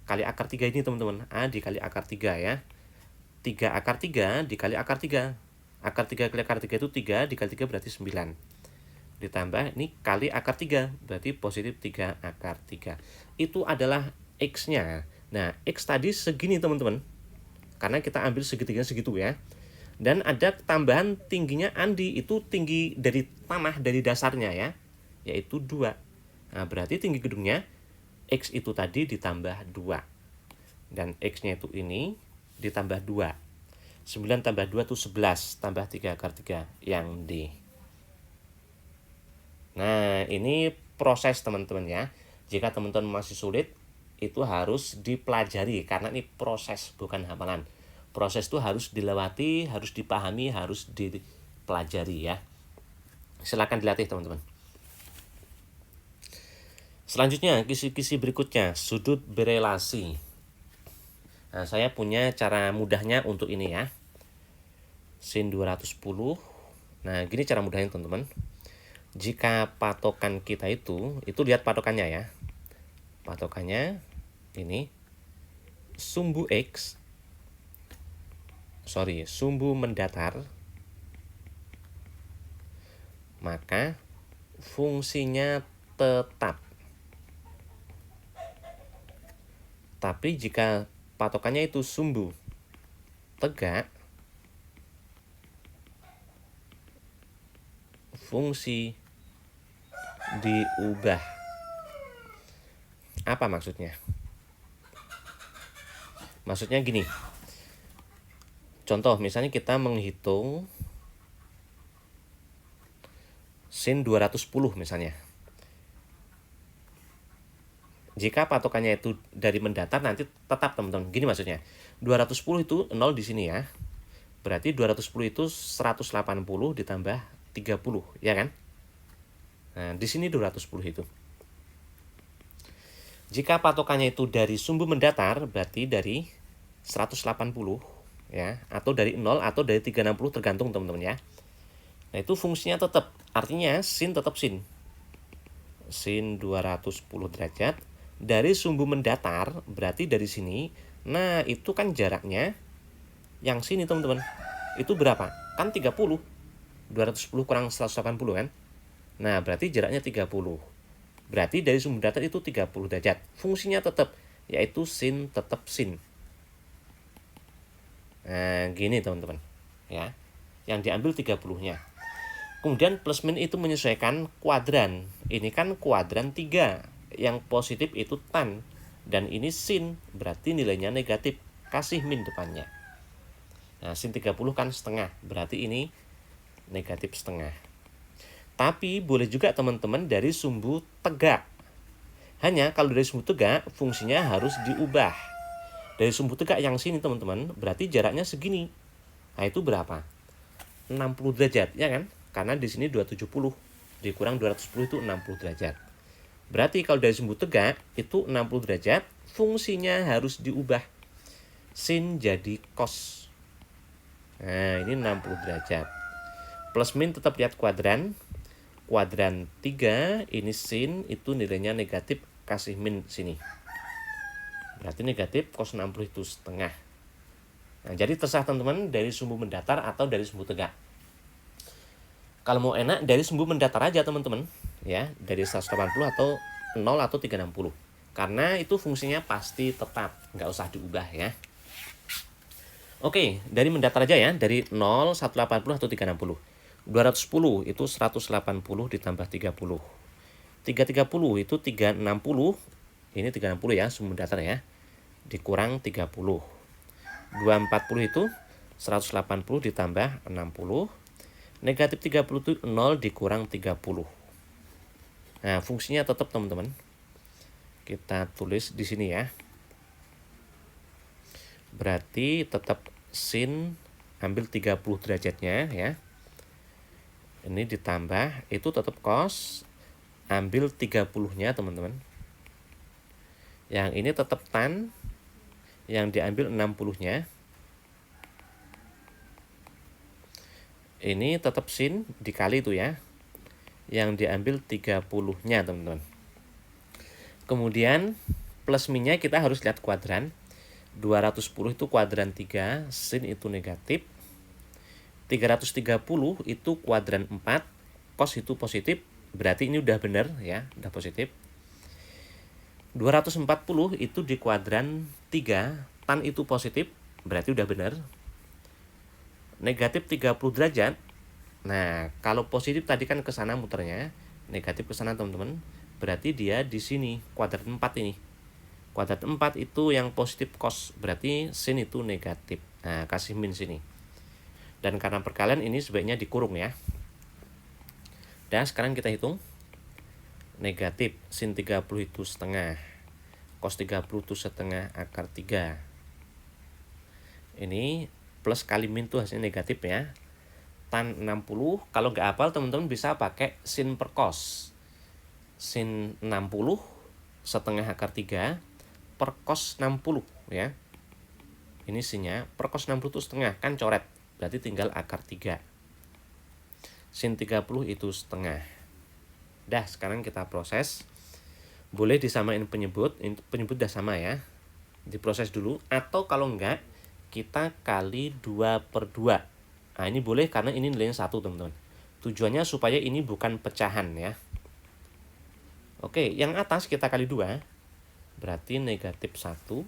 Kali akar 3 ini teman-teman. A dikali akar 3 ya. 3 akar 3 dikali akar 3. Akar 3 kali akar 3 itu 3. Dikali 3 berarti 9. Ditambah ini kali akar 3. Berarti positif 3 akar 3. Itu adalah X-nya. Nah, X tadi segini teman-teman. Karena kita ambil segitiganya segitu ya. Dan ada tambahan tingginya Andi. Itu tinggi dari tanah, dari dasarnya ya. Yaitu 2. Nah, berarti tinggi gedungnya X itu tadi ditambah 2. Dan X-nya itu ini ditambah 2. 9 tambah 2 itu 11. Tambah 3 akar 3. Yang D. Nah, ini proses teman-teman ya. Jika teman-teman masih sulit, itu harus dipelajari. Karena ini proses, bukan hafalan. Proses itu harus dilewati, harus dipahami, harus dipelajari ya. Silakan dilatih teman-teman. Selanjutnya, kisi-kisi berikutnya, sudut berelasi. Nah, saya punya cara mudahnya untuk ini ya. Sin 210. Nah, gini cara mudahnya teman-teman. Jika patokan kita itu lihat patokannya ya. Patokannya ini sumbu X. Sumbu mendatar. Maka fungsinya tetap. Tapi jika patokannya itu sumbu tegak, fungsi diubah. Apa maksudnya? Maksudnya gini. Contoh, misalnya kita menghitung sin 210 misalnya. Jika patokannya itu dari mendatar, nanti tetap teman-teman. Gini maksudnya. 210 itu 0 di sini ya. Berarti 210 itu 180 ditambah 30, ya kan? Nah, di sini 210 itu. Jika patokannya itu dari sumbu mendatar, berarti dari 180 ya, atau dari 0 atau dari 360 tergantung teman-teman ya. Nah, itu fungsinya tetap. Artinya sin tetap sin. Sin 210 derajat dari sumbu mendatar, berarti dari sini. Nah, itu kan jaraknya yang sini teman-teman. Itu berapa? Kan 30. 210 kurang 180 kan? Nah, berarti jaraknya 30. Berarti dari sumbu datar itu 30 derajat. Fungsinya tetap, yaitu sin tetap sin. Nah, gini teman-teman. Ya. Yang diambil 30-nya. Kemudian plus min itu menyesuaikan kuadran. Ini kan kuadran 3. Yang positif itu tan. Dan ini sin, berarti nilainya negatif. Kasih min depannya. Nah, sin 30 kan setengah. Berarti ini negatif setengah. Tapi boleh juga teman-teman dari sumbu tegak. Hanya kalau dari sumbu tegak, fungsinya harus diubah. Dari sumbu tegak yang sini teman-teman, berarti jaraknya segini. Nah, itu berapa? 60 derajat, ya kan? Karena di sini 270. Dikurang 210 itu 60 derajat. Berarti kalau dari sumbu tegak, itu 60 derajat, fungsinya harus diubah. Sin jadi cos. Nah, ini 60 derajat. Plus min tetap lihat kuadran. Kuadran 3, ini sin, itu nilainya negatif, kasih min sini. Berarti negatif cos 60 itu setengah. Nah, jadi terserah teman-teman dari sumbu mendatar atau dari sumbu tegak. Kalau mau enak, dari sumbu mendatar aja teman-teman. Ya, dari 180 atau 0 atau 360. Karena itu fungsinya pasti tetap, nggak usah diubah ya. Oke, dari mendatar aja ya, dari 0, 180 atau 360. 210 itu 180 ditambah 30. 330 itu 360. Ini 360 ya, sumbu datar ya. Dikurang 30. 240 itu 180 ditambah 60. Negatif 30 itu 0 dikurang 30. Nah, fungsinya tetap teman-teman. Kita tulis di sini ya. Berarti tetap sin ambil 30 derajatnya ya. Ini ditambah, itu tetap cos, ambil 30-nya teman-teman. Yang ini tetap tan, yang diambil 60-nya. Ini tetap sin, dikali itu ya. Yang diambil 30-nya teman-teman. Kemudian plus minnya kita harus lihat kuadran. 210 itu kuadran 3, sin itu negatif. 330 itu kuadran 4, cos itu positif, berarti ini udah benar ya, udah positif. 240 itu di kuadran 3, tan itu positif, berarti udah benar. Negatif 30 derajat. Nah, kalau positif tadi kan ke sana muternya, negatif ke sana teman-teman, berarti dia di sini kuadran 4 ini. Kuadran 4 itu yang positif cos, berarti sin itu negatif. Nah, kasih min sini. Dan karena perkalian ini sebaiknya dikurung ya. Dan sekarang kita hitung. Negatif sin 30 itu setengah. Cos 30 itu setengah akar 3. Ini plus kali min itu hasilnya negatif ya. Tan 60. Kalau nggak hafal teman-teman bisa pakai sin per cos. Sin 60 setengah akar 3 per cos 60 ya. Ini sinnya per cos 60 itu setengah. Kan coret. Berarti tinggal akar 3. Sin 30 itu setengah. Dah, sekarang kita proses. Boleh disamain penyebut. Penyebut udah sama ya. Diproses dulu. Atau kalau enggak, kita kali 2/2. Nah, ini boleh karena ini nilainya 1 teman-teman. Tujuannya supaya ini bukan pecahan ya. Oke, yang atas kita kali 2. Berarti negatif 1.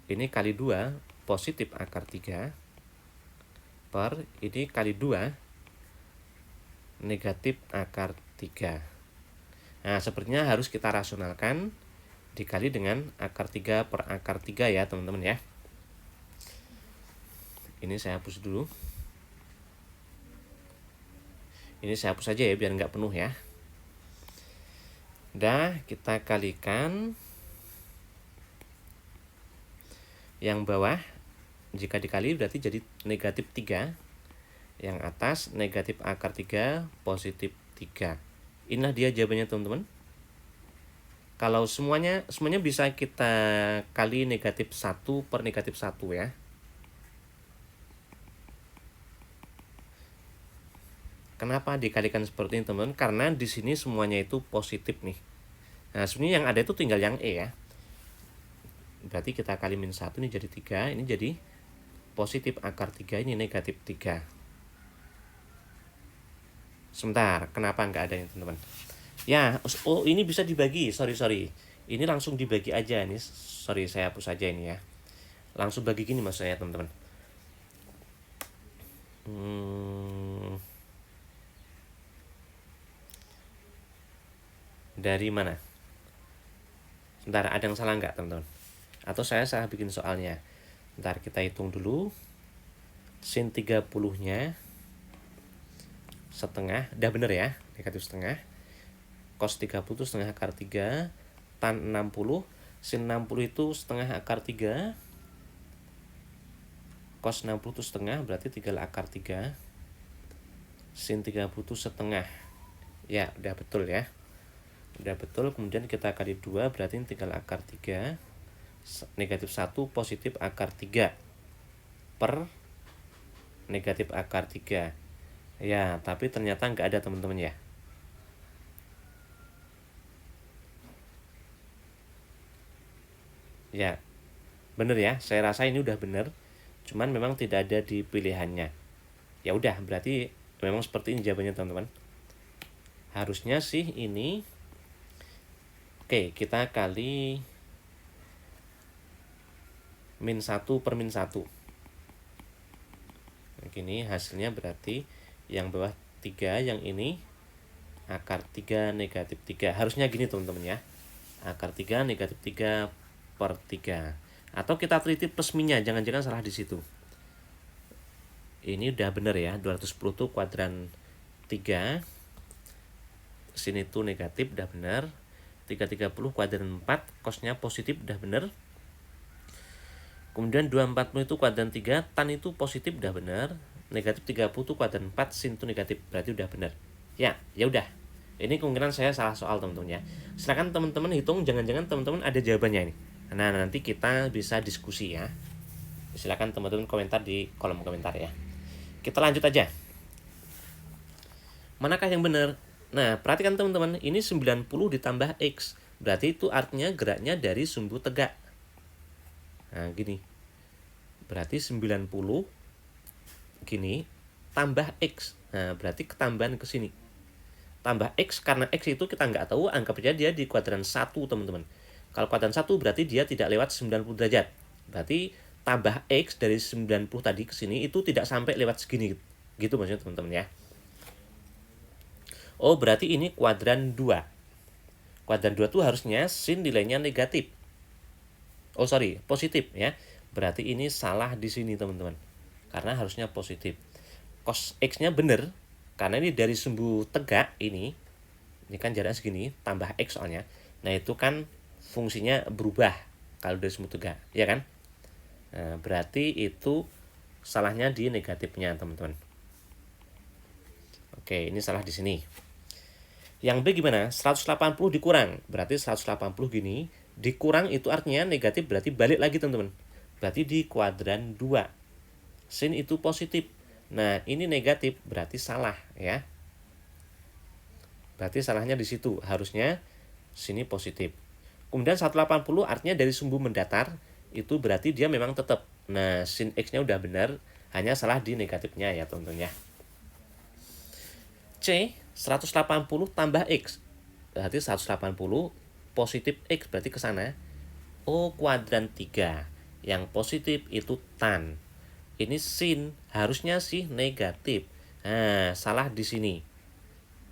Ini kali 2, positif akar 3. Per ini kali 2 negatif akar 3. Nah, sepertinya harus kita rasionalkan dikali dengan akar 3 per akar 3 ya teman-teman ya. Ini saya hapus dulu. Ini saya hapus saja ya biar nggak penuh ya. Dah, kita kalikan yang bawah. Jika dikali berarti jadi negatif 3. Yang atas negatif akar 3, positif 3. Inilah dia jawabannya teman-teman. Kalau semuanya bisa kita kali negatif 1 per negatif 1 ya. Kenapa dikalikan seperti ini teman-teman? Karena di sini semuanya itu positif nih. Nah, sebenarnya yang ada itu tinggal yang E ya. Berarti kita kali min 1 ini jadi 3, ini jadi positif akar 3, ini negatif 3. Sebentar, kenapa nggak ada ya teman-teman? Ya, oh ini bisa dibagi, sorry. Ini langsung dibagi aja nih, sorry saya hapus aja ini ya. Langsung bagi gini maksudnya teman-teman. Dari mana? Sebentar, ada yang salah nggak teman-teman? Atau saya salah bikin soalnya? Bentar, kita hitung dulu. Sin 30-nya setengah, udah bener ya, negatif setengah. Cos 30 itu setengah akar 3, tan 60, sin 60 itu setengah akar 3, cos 60 itu setengah, berarti 3 akar 3, sin 30 itu setengah. Ya, udah betul ya. Udah betul, kemudian kita kali 2, berarti 3 akar 3, negatif 1 positif akar 3, per negatif akar 3. Ya, tapi ternyata nggak ada teman-teman ya. Ya, bener ya, saya rasa ini udah bener. Cuman memang tidak ada di pilihannya. Ya udah, berarti memang seperti ini jawabannya teman-teman. Harusnya sih ini. Oke, kita kali min 1 per min 1. Begini hasilnya berarti yang bawah 3, yang ini akar 3 negatif 3. Harusnya gini teman-teman ya. Akar 3 negatif 3 per 3. Atau kita teliti plus minnya, jangan-jangan salah di situ. Ini udah bener ya, 210 itu kuadran 3. Sini itu negatif, udah bener. 330 kuadran 4, cosnya positif, udah bener. Kemudian 240 itu kuadran 3, tan itu positif, udah bener. Negatif 30 itu kuadran 4, sin itu negatif, berarti udah bener. Ya udah. Ini kemungkinan saya salah soal teman-teman ya. Silakan teman-teman hitung, jangan-jangan teman-teman ada jawabannya ini. Nah, nanti kita bisa diskusi ya. Silakan teman-teman komentar di kolom komentar ya. Kita lanjut aja. Manakah yang benar? Nah, perhatikan teman-teman, ini 90 ditambah X. Berarti itu artinya geraknya dari sumbu tegak. Nah, gini. Berarti 90 gini tambah X. Nah, berarti ketambahan ke sini. Tambah X, karena X itu kita nggak tahu, anggap aja dia di kuadran 1, teman-teman. Kalau kuadran 1 berarti dia tidak lewat 90 derajat. Berarti tambah X dari 90 tadi ke sini itu tidak sampai lewat segini. Gitu maksudnya teman-teman ya. Oh, berarti ini kuadran 2. Kuadran 2 tuh harusnya sin nilainya negatif. Oh, sorry, positif ya. Berarti ini salah di sini, teman-teman. Karena harusnya positif. Cos X-nya bener, karena ini dari sumbu tegak ini kan jaraknya segini, tambah X soalnya. Nah, itu kan fungsinya berubah kalau dari sumbu tegak, ya kan? Nah, berarti itu salahnya di negatifnya, teman-teman. Oke, ini salah di sini. Yang B gimana? 180 dikurang. Berarti 180 gini. Dikurang itu artinya negatif, berarti balik lagi teman-teman. Berarti di kuadran 2. Sin itu positif. Nah, ini negatif, berarti salah ya. Berarti salahnya di situ. Harusnya sini positif. Kemudian 180 artinya dari sumbu mendatar. Itu berarti dia memang tetap. Nah, sin X-nya udah benar. Hanya salah di negatifnya ya teman-teman ya. C, 180 tambah X. Berarti 180 positif X, berarti ke sana. Oh, kuadran 3. Yang positif itu tan. Ini sin, harusnya sih negatif. Nah, salah di sini.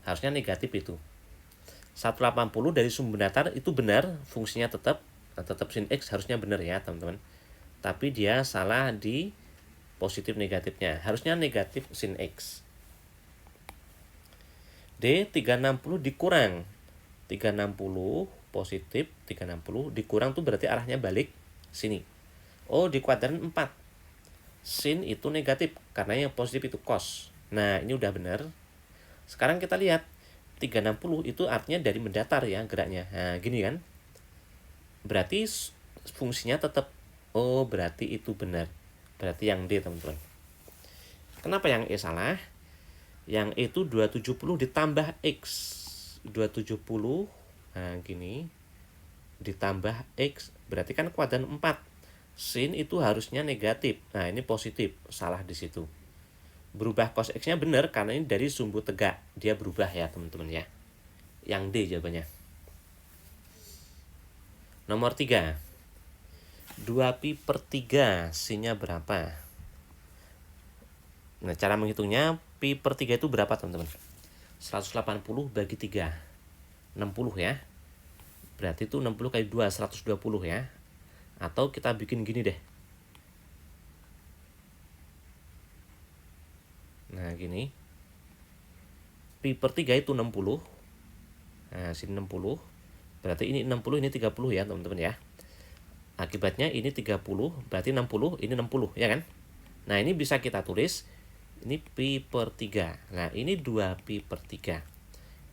Harusnya negatif itu. 180 dari sumbu datar itu benar, fungsinya tetap sin X harusnya benar ya, teman-teman. Tapi dia salah di positif negatifnya. Harusnya negatif sin X. D, 360 dikurang 360 positif, 360 dikurang tuh berarti arahnya balik sini. Oh, di kuadran 4. Sin itu negatif, karena yang positif itu cos. Nah, ini udah benar. Sekarang kita lihat 360 itu artinya dari mendatar ya geraknya. Nah, gini kan. Berarti fungsinya tetap. Oh, berarti itu benar. Berarti yang D, teman-teman. Kenapa yang E salah? Yang E itu 270 ditambah X. 270, nah gini, ditambah X, berarti kan kuadran 4. Sin itu harusnya negatif. Nah, ini positif, salah di situ. Berubah cos X-nya benar karena ini dari sumbu tegak. Dia berubah ya teman-teman ya. Yang D jawabannya. Nomor 3. 2pi per 3 sin-nya berapa? Nah, cara menghitungnya pi per 3 itu berapa teman-teman? 180 bagi 3. 60 ya. Berarti itu 60 kali 2, 120 ya. Atau kita bikin gini deh. Nah, gini. Pi per 3 itu 60. Nah, sini 60. Berarti ini 60, ini 30 ya teman-teman ya. Akibatnya ini 30, berarti 60, ini 60 ya kan? Nah, ini bisa kita tulis. Ini pi per 3. Nah, ini 2pi per 3.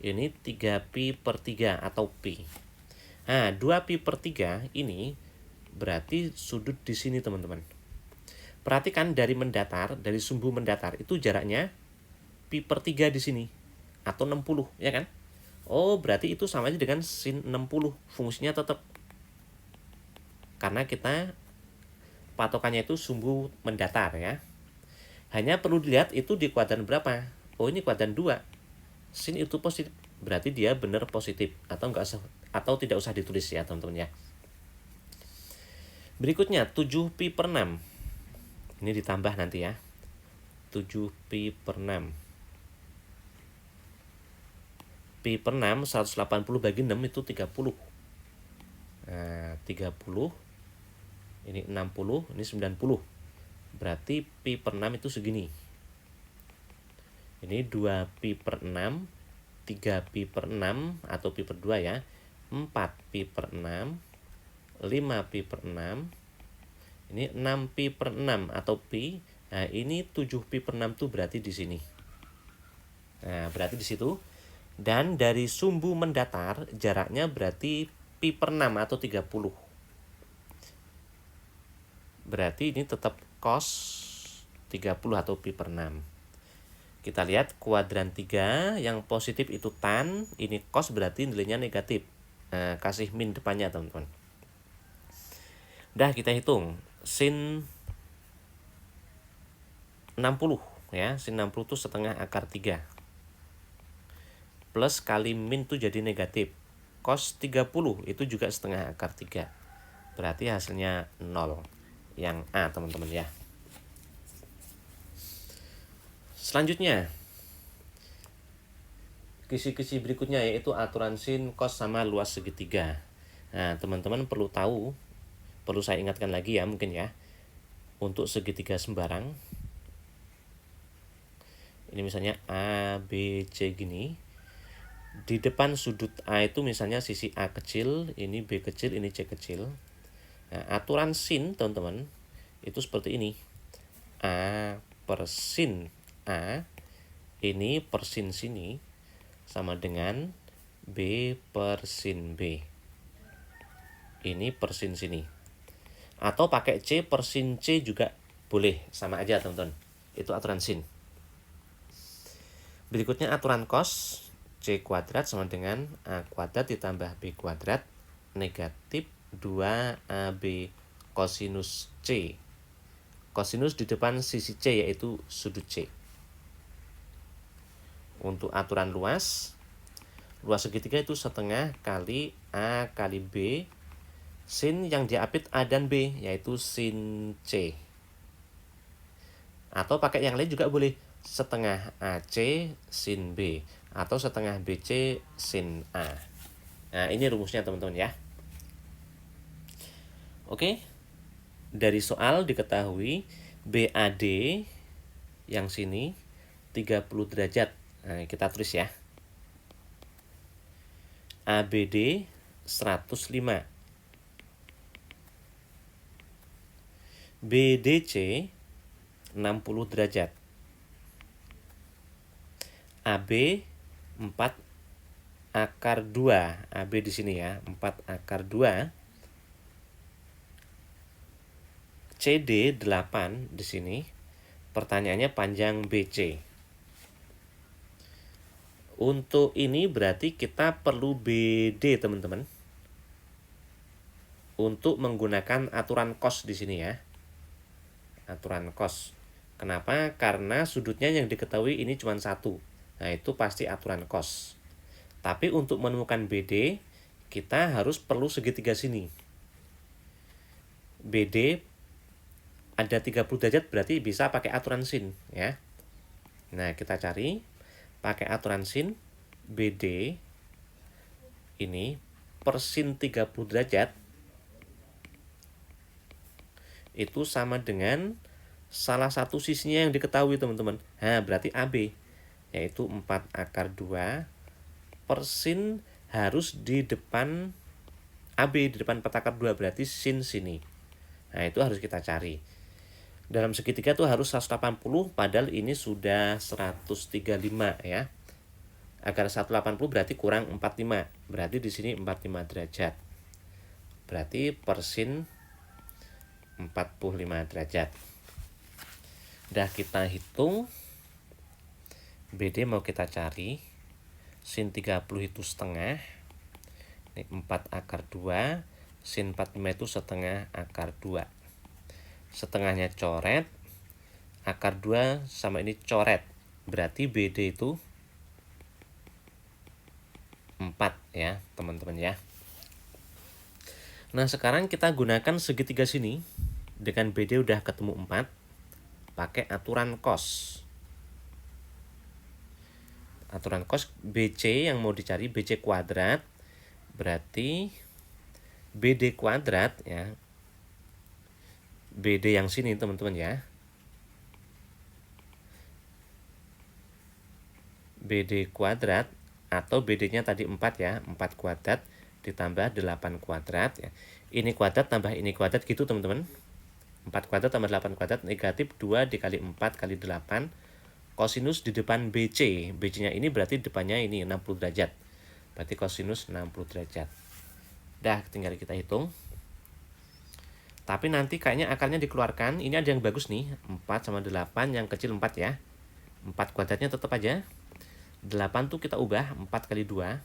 Ini 3pi per 3 atau pi. Nah, 2pi per 3 ini berarti sudut di sini teman-teman. Perhatikan dari mendatar, dari sumbu mendatar itu jaraknya pi per 3 di sini. Atau 60 ya kan? Oh, berarti itu sama aja dengan sin 60. Fungsinya tetap. Karena kita patokannya itu sumbu mendatar ya. Hanya perlu dilihat itu di kuadran berapa. Oh, ini kuadran 2. Sin itu positif. Berarti dia benar positif. Atau tidak usah ditulis ya teman-teman ya. Berikutnya 7pi per 6. Ini ditambah nanti ya. 7pi per 6. Pi per 6, 180 bagi 6 itu 30. Nah, 30. Ini 60, ini 90. Berarti pi per 6 itu segini. Ini 2pi per 6, 3pi per 6 atau pi per 2 ya. 4pi per 6, 5pi per 6. Ini 6pi per 6 atau pi. Nah, ini 7pi per 6 itu berarti di sini. Nah, berarti di situ. Dan dari sumbu mendatar jaraknya berarti pi per 6 atau 30. Berarti ini tetap cos 30 atau pi per 6. Kita lihat kuadran 3 yang positif itu tan, ini cos berarti nilainya negatif. Nah, kasih min depannya teman-teman. Udah kita hitung sin 60 ya, sin 60 itu setengah akar 3. Plus kali min itu jadi negatif. Cos 30 itu juga setengah akar 3. Berarti hasilnya 0. Yang A teman-teman ya. Selanjutnya, kisi-kisi berikutnya yaitu aturan sin, cos sama luas segitiga. Nah, teman-teman perlu tahu, perlu saya ingatkan lagi ya mungkin ya. Untuk segitiga sembarang, ini misalnya A, B, C gini. Di depan sudut A itu misalnya sisi A kecil, ini B kecil, ini C kecil. Nah, aturan sin teman-teman itu seperti ini. A per sin A ini per sin sini sama dengan B per sin B. Ini per sin sini. Atau pakai C per sin C juga boleh, sama aja teman-teman. Itu aturan sin. Berikutnya aturan cos, C kuadrat sama dengan A kuadrat ditambah B kuadrat negatif 2AB kosinus C. Kosinus di depan sisi C yaitu sudut C. Untuk aturan luas segitiga itu setengah kali A kali B. Sin yang diapit A dan B yaitu sin C. Atau pakai yang lain juga boleh, setengah AC sin B atau setengah BC sin A. Nah, ini rumusnya teman-teman ya. Oke. Dari soal diketahui BAD yang sini 30 derajat. Nah, kita tulis ya. ABD 105. BDC 60 derajat. AB 4 akar 2. AB di sini ya, 4 akar 2. CD 8 di sini. Pertanyaannya panjang BC. Untuk ini berarti kita perlu BD teman-teman. Untuk menggunakan aturan cos di sini ya. Aturan cos. Kenapa? Karena sudutnya yang diketahui ini cuma satu. Nah, itu pasti aturan cos. Tapi untuk menemukan BD, kita harus perlu segitiga sini. BD ada 30 derajat berarti bisa pakai aturan sin ya. Nah, kita cari pakai aturan sin BD ini per sin 30 derajat itu sama dengan salah satu sisinya yang diketahui teman-teman. Nah, berarti AB yaitu 4 akar 2 per sin harus di depan AB, di depan 4 akar 2 berarti sin sini. Nah, itu harus kita cari. Dalam segitiga tuh harus 180, padahal ini sudah 135 ya. Agar 180 berarti kurang 45. Berarti di sini 45 derajat. Berarti per sin 45 derajat. Udah kita hitung. BD mau kita cari. Sin 30 itu setengah. Ini 4 akar 2. Sin 45 itu setengah akar 2. Setengahnya coret, akar 2 sama ini coret, berarti BD itu 4 ya teman-teman ya. Nah, sekarang kita gunakan segitiga sini. Dengan BD udah ketemu 4, pakai aturan cos. Aturan cos BC yang mau dicari BC kuadrat, berarti BD kuadrat ya. BD yang sini teman-teman ya. BD kuadrat atau BD-nya tadi 4 ya, 4 kuadrat ditambah 8 kuadrat ya. Ini kuadrat tambah ini kuadrat gitu teman-teman. 4 kuadrat tambah 8 kuadrat negatif 2 dikali 4 kali 8. Kosinus di depan BC. BC-nya ini berarti depannya ini 60 derajat. Berarti kosinus 60 derajat. Dah, tinggal kita hitung. Tapi nanti kayaknya akarnya dikeluarkan. Ini ada yang bagus nih. 4 sama 8, yang kecil 4 ya. 4 kuadratnya tetap aja. 8 tuh kita ubah 4 kali 2.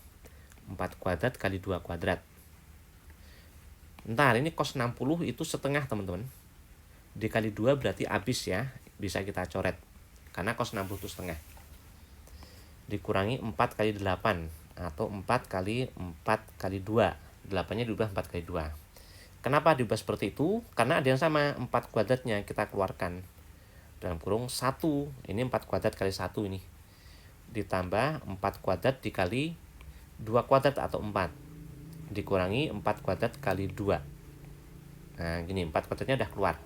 4 kuadrat kali 2 kuadrat. Ntar ini cos 60 itu setengah teman-teman. Dikali 2 berarti habis ya. Bisa kita coret. Karena cos 60 itu setengah. Dikurangi 4 kali 8. Atau 4 kali 4 kali 2. 8-nya diubah 4 kali 2. Kenapa diubah seperti itu? Karena ada yang sama, 4 kuadratnya kita keluarkan. Dalam kurung 1, ini 4 kuadrat kali 1 ini. Ditambah 4 kuadrat dikali 2 kuadrat atau 4. Dikurangi 4 kuadrat kali 2. Nah, gini, 4 kuadratnya udah keluar.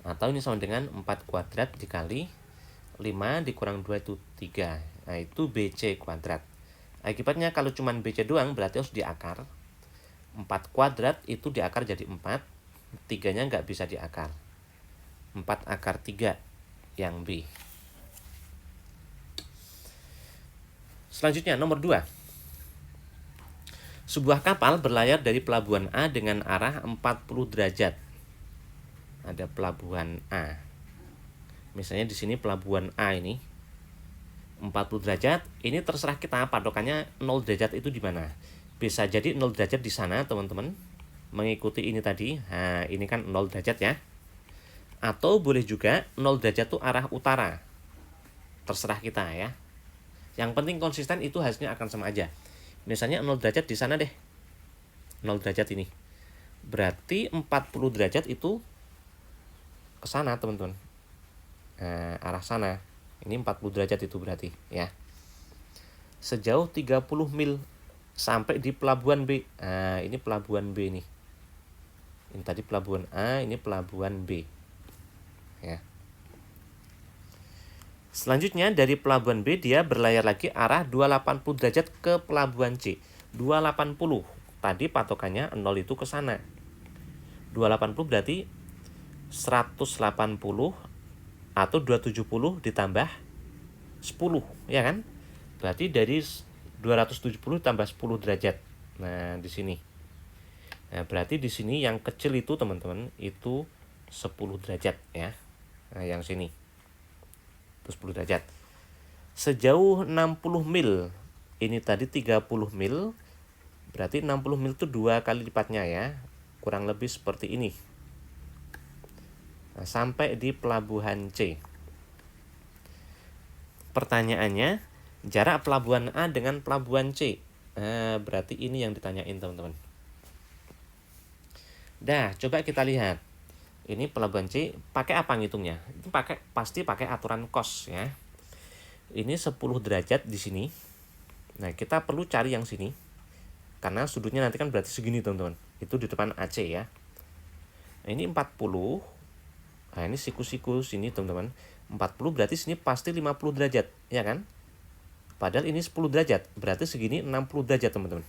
Atau ini sama dengan 4 kuadrat dikali 5 dikurang 2 itu 3. Nah, itu BC kuadrat. Akibatnya kalau cuma BC doang berarti harus diakar. 4 kuadrat itu diakar jadi 4, 3-nya nggak bisa diakar. 4 akar 3 yang B. Selanjutnya nomor 2. Sebuah kapal berlayar dari pelabuhan A dengan arah 40 derajat. Ada pelabuhan A. Misalnya di sini pelabuhan A ini 40 derajat, ini terserah kita patokannya 0 derajat itu di mana. Bisa jadi 0 derajat di sana teman-teman, mengikuti ini tadi. Nah, ini kan 0 derajat ya. Atau boleh juga 0 derajat itu arah utara. Terserah kita ya. Yang penting konsisten, itu hasilnya akan sama aja. Misalnya 0 derajat di sana deh. 0 derajat ini. Berarti 40 derajat itu ke sana teman-teman. Nah, arah sana. Ini 40 derajat itu berarti ya. Sejauh 30 mil sampai di pelabuhan B. Nah, ini pelabuhan B nih. Ini tadi pelabuhan A, ini pelabuhan B. Ya. Selanjutnya dari pelabuhan B dia berlayar lagi arah 280 derajat ke pelabuhan C. 280. Tadi patokannya 0 itu ke sana. 280 berarti 180 atau 270 ditambah 10, ya kan? Berarti dari 270 tambah 10 derajat. Nah, di sini. Nah, berarti di sini yang kecil itu teman-teman itu 10 derajat ya. Nah, yang sini. Itu 10 derajat. Sejauh 60 mil. Ini tadi 30 mil. Berarti 60 mil itu 2 kali lipatnya ya. Kurang lebih seperti ini. Nah, sampai di pelabuhan C. Pertanyaannya, jarak pelabuhan A dengan pelabuhan C. Nah, berarti ini yang ditanyain teman-teman. Dah, coba kita lihat. Ini pelabuhan C, pakai apa ngitungnya? Itu pasti pakai aturan cos ya. Ini 10 derajat di sini. Nah, kita perlu cari yang sini. Karena sudutnya nanti kan berarti segini, teman-teman. Itu di depan AC ya. Nah, ini 40. Nah, ini siku-siku sini, teman-teman. 40 berarti sini pasti 50 derajat, ya kan? Padahal ini 10 derajat, berarti segini 60 derajat, teman-teman.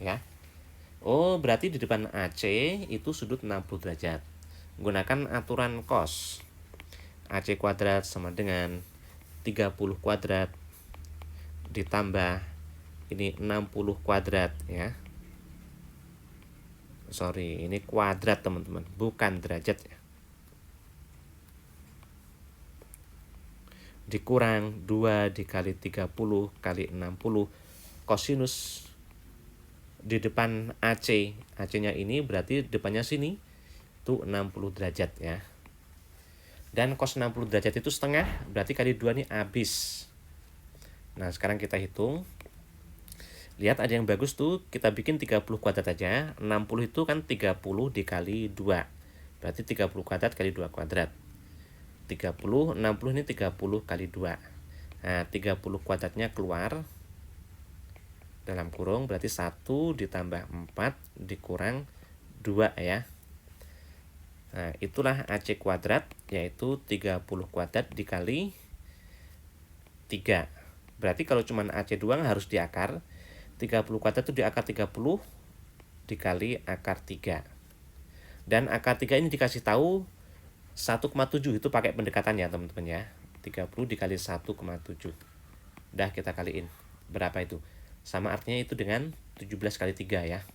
Ya. Oh, berarti di depan AC itu sudut 60 derajat. Gunakan aturan cos. AC kuadrat sama dengan 30 kuadrat ditambah ini 60 kuadrat ya. Sorry, ini kuadrat teman-teman, bukan derajat ya. Dikurang 2 dikali 30 kali 60 kosinus di depan AC. AC-nya ini berarti depannya sini itu 60 derajat ya. Dan cos 60 derajat itu setengah, berarti kali 2 ini habis. Nah, sekarang kita hitung. Lihat ada yang bagus tuh, kita bikin 30 kuadrat aja. 60 itu kan 30 dikali 2. Berarti 30 kuadrat kali 2 kuadrat. 30, 60 ini 30 kali 2. Nah, 30 kuadratnya keluar. Dalam kurung berarti 1 ditambah 4 dikurang 2 ya. Nah, itulah AC kuadrat, yaitu 30 kuadrat dikali 3. Berarti kalau cuma AC doang harus diakar. 30 kuadrat itu di akar 30 dikali akar 3. Dan akar 3 ini dikasih tahu 1,7 itu pakai pendekatan ya teman-teman ya. 30 dikali 1,7. Udah kita kaliin. Berapa itu? Sama artinya itu dengan 17 kali 3 ya.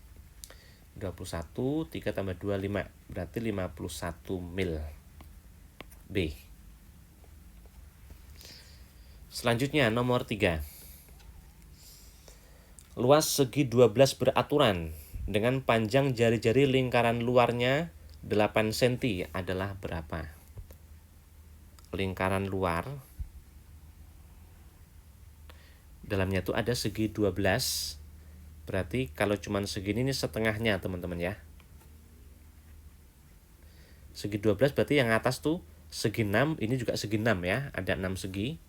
21, 3 tambah 2, 5. Berarti 51 mil. B. Selanjutnya nomor 3. Luas segi 12 beraturan dengan panjang jari-jari lingkaran luarnya 8 cm adalah berapa? Lingkaran luar dalamnya itu ada segi 12. Berarti kalau cuma segini ini setengahnya teman-teman ya. Segi 12 berarti yang atas tuh segi 6, ini juga segi 6 ya, ada 6 segi.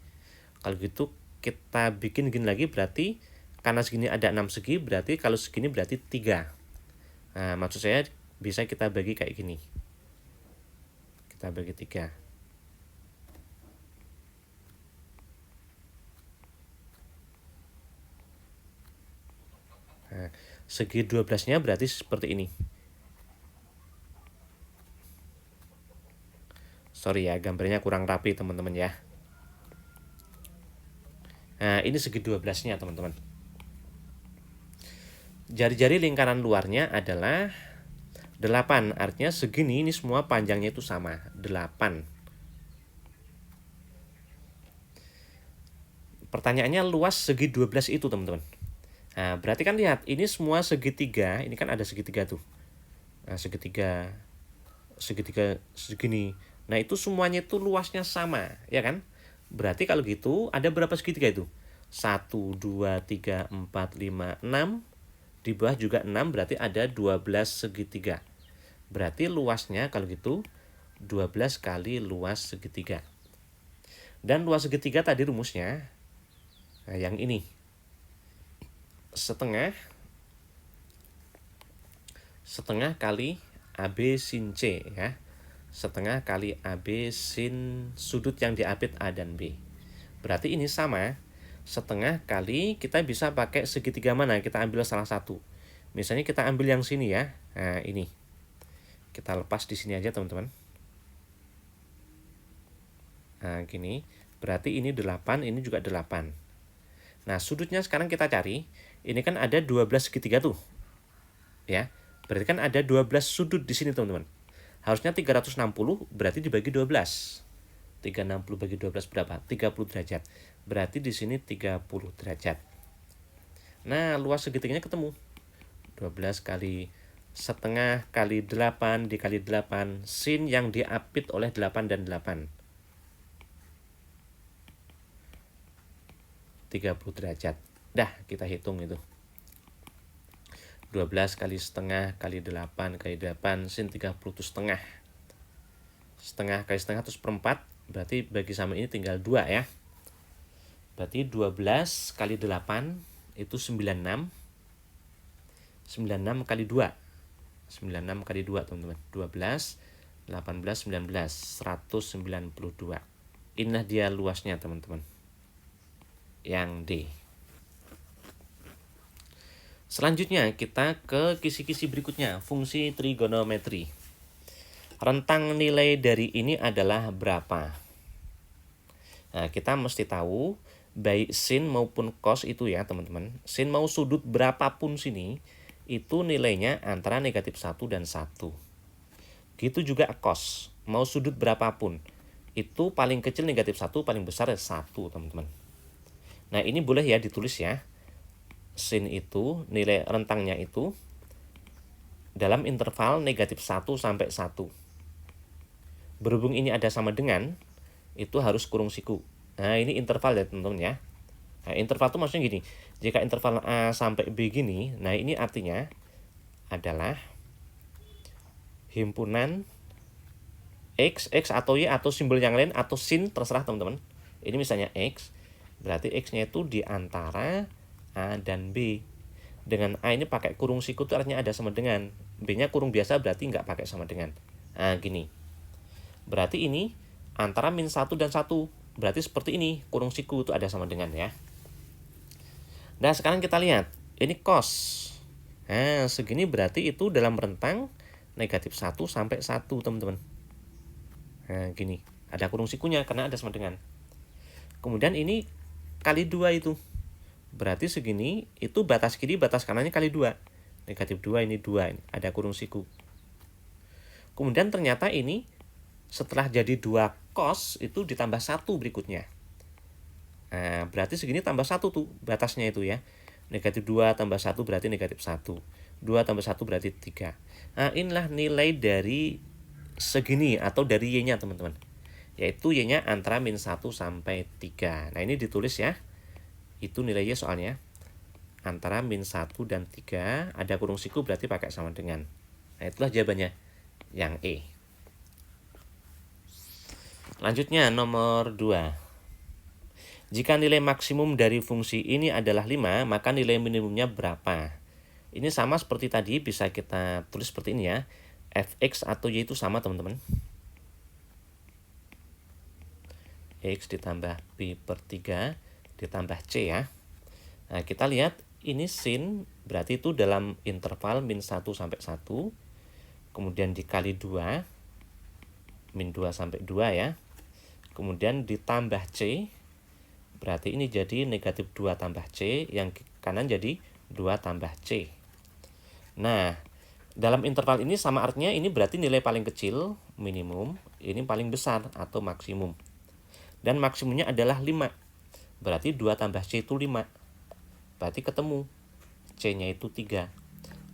Kalau gitu kita bikin gini lagi, berarti karena segini ada 6 segi, berarti kalau segini berarti 3. Nah, maksud saya bisa kita bagi kayak gini. Kita bagi 3. Nah, segi 12-nya berarti seperti ini. Sorry ya, gambarnya kurang rapi teman-teman ya. Nah, ini segi 12-nya teman-teman. Jari-jari lingkaran luarnya adalah 8, artinya segini ini semua panjangnya itu sama, 8. Pertanyaannya luas segi 12 itu teman-teman. Nah, berarti kan lihat, ini semua segitiga, ini kan ada segitiga tuh. Nah, segitiga segini. Nah, itu semuanya itu luasnya sama, ya kan? Berarti kalau gitu ada berapa segitiga itu? 1, 2, 3, 4, 5, 6. Di bawah juga 6, berarti ada 12 segitiga. Berarti luasnya kalau gitu 12 kali luas segitiga. Dan luas segitiga tadi rumusnya, nah yang ini. Setengah kali AB sin C ya. Setengah kali AB sin sudut yang diapit A dan B. Berarti ini sama. Setengah kali kita bisa pakai segitiga mana, kita ambil salah satu. Misalnya kita ambil yang sini ya. Nah, ini. Kita lepas di sini aja, teman-teman. Nah, gini. Berarti ini 8, ini juga 8. Nah, sudutnya sekarang kita cari. Ini kan ada 12 segitiga tuh. Ya. Berarti kan ada 12 sudut di sini, teman-teman. Harusnya 360, berarti dibagi 12. 360 bagi 12 berapa? 30 derajat. Berarti di sini 30 derajat. Nah, luas segitiganya ketemu. 12 kali setengah kali 8 dikali 8 sin yang diapit oleh 8 dan 8. 30 derajat. Dah, kita hitung itu. 12 kali setengah kali 8 kali 8 sin 30 itu setengah. Setengah kali setengah itu seperempat. Berarti bagi sama ini tinggal 2 ya. Berarti 12 kali 8 itu 96. 96 kali 2. 96 kali 2 teman-teman. 12, 18, 19. 192. Inilah dia luasnya teman-teman. Yang D. Selanjutnya kita ke kisi-kisi berikutnya. Fungsi trigonometri. Rentang nilai dari ini adalah berapa? Nah, kita mesti tahu baik sin maupun cos itu ya teman-teman. Sin mau sudut berapapun sini, itu nilainya antara negatif 1 dan 1. Gitu juga cos, mau sudut berapapun, itu paling kecil negatif 1, paling besar 1 teman-teman. Nah ini boleh ya ditulis ya. Sin itu, nilai rentangnya itu dalam interval negatif 1 sampai 1. Berhubung ini ada sama dengan, itu harus kurung siku. Nah ini interval ya teman-teman ya. Nah, interval itu maksudnya gini, jika interval A sampai B gini, nah ini artinya adalah himpunan X atau Y atau simbol yang lain atau sin, terserah teman-teman. Ini misalnya X, berarti X-nya itu di antara A dan B. Dengan A ini pakai kurung siku itu artinya ada sama dengan. B-nya kurung biasa berarti nggak pakai sama dengan. Nah gini, berarti ini antara min 1 dan 1. Berarti seperti ini, kurung siku itu ada sama dengan ya. Nah sekarang kita lihat, ini cos. Nah segini berarti itu dalam rentang negatif 1 sampai 1 teman-teman. Nah gini, ada kurung sikunya karena ada sama dengan. Kemudian ini kali 2 itu. Berarti segini, itu batas kiri, batas kanannya kali 2. Negatif 2, ini 2, ini ada kurung siku. Kemudian ternyata ini setelah jadi 2 cos itu ditambah 1 berikutnya. Nah, berarti segini tambah 1 tuh batasnya itu ya. Negatif 2 tambah 1 berarti negatif 1. 2 tambah 1 berarti 3. Nah, inilah nilai dari segini atau dari Y-nya teman-teman. Yaitu Y-nya antara min 1 sampai 3. Nah, ini ditulis ya. Itu nilai Y soalnya. Antara min 1 dan 3. Ada kurung siku berarti pakai sama dengan. Nah, itulah jawabannya. Yang E. Lanjutnya nomor 2. Jika nilai maksimum dari fungsi ini adalah 5, maka nilai minimumnya berapa? Ini sama seperti tadi, bisa kita tulis seperti ini ya. Fx atau Y itu sama teman-teman. X ditambah P per 3 ditambah C ya. Nah kita lihat ini sin berarti itu dalam interval min 1 sampai 1. Kemudian dikali 2. Min 2 sampai 2 ya. Kemudian ditambah C, berarti ini jadi negatif 2 tambah C, yang kanan jadi 2 tambah C. Nah, dalam interval ini sama artinya ini berarti nilai paling kecil, minimum, ini paling besar atau maksimum. Dan maksimumnya adalah 5, berarti 2 tambah C itu 5. Berarti ketemu, C-nya itu 3.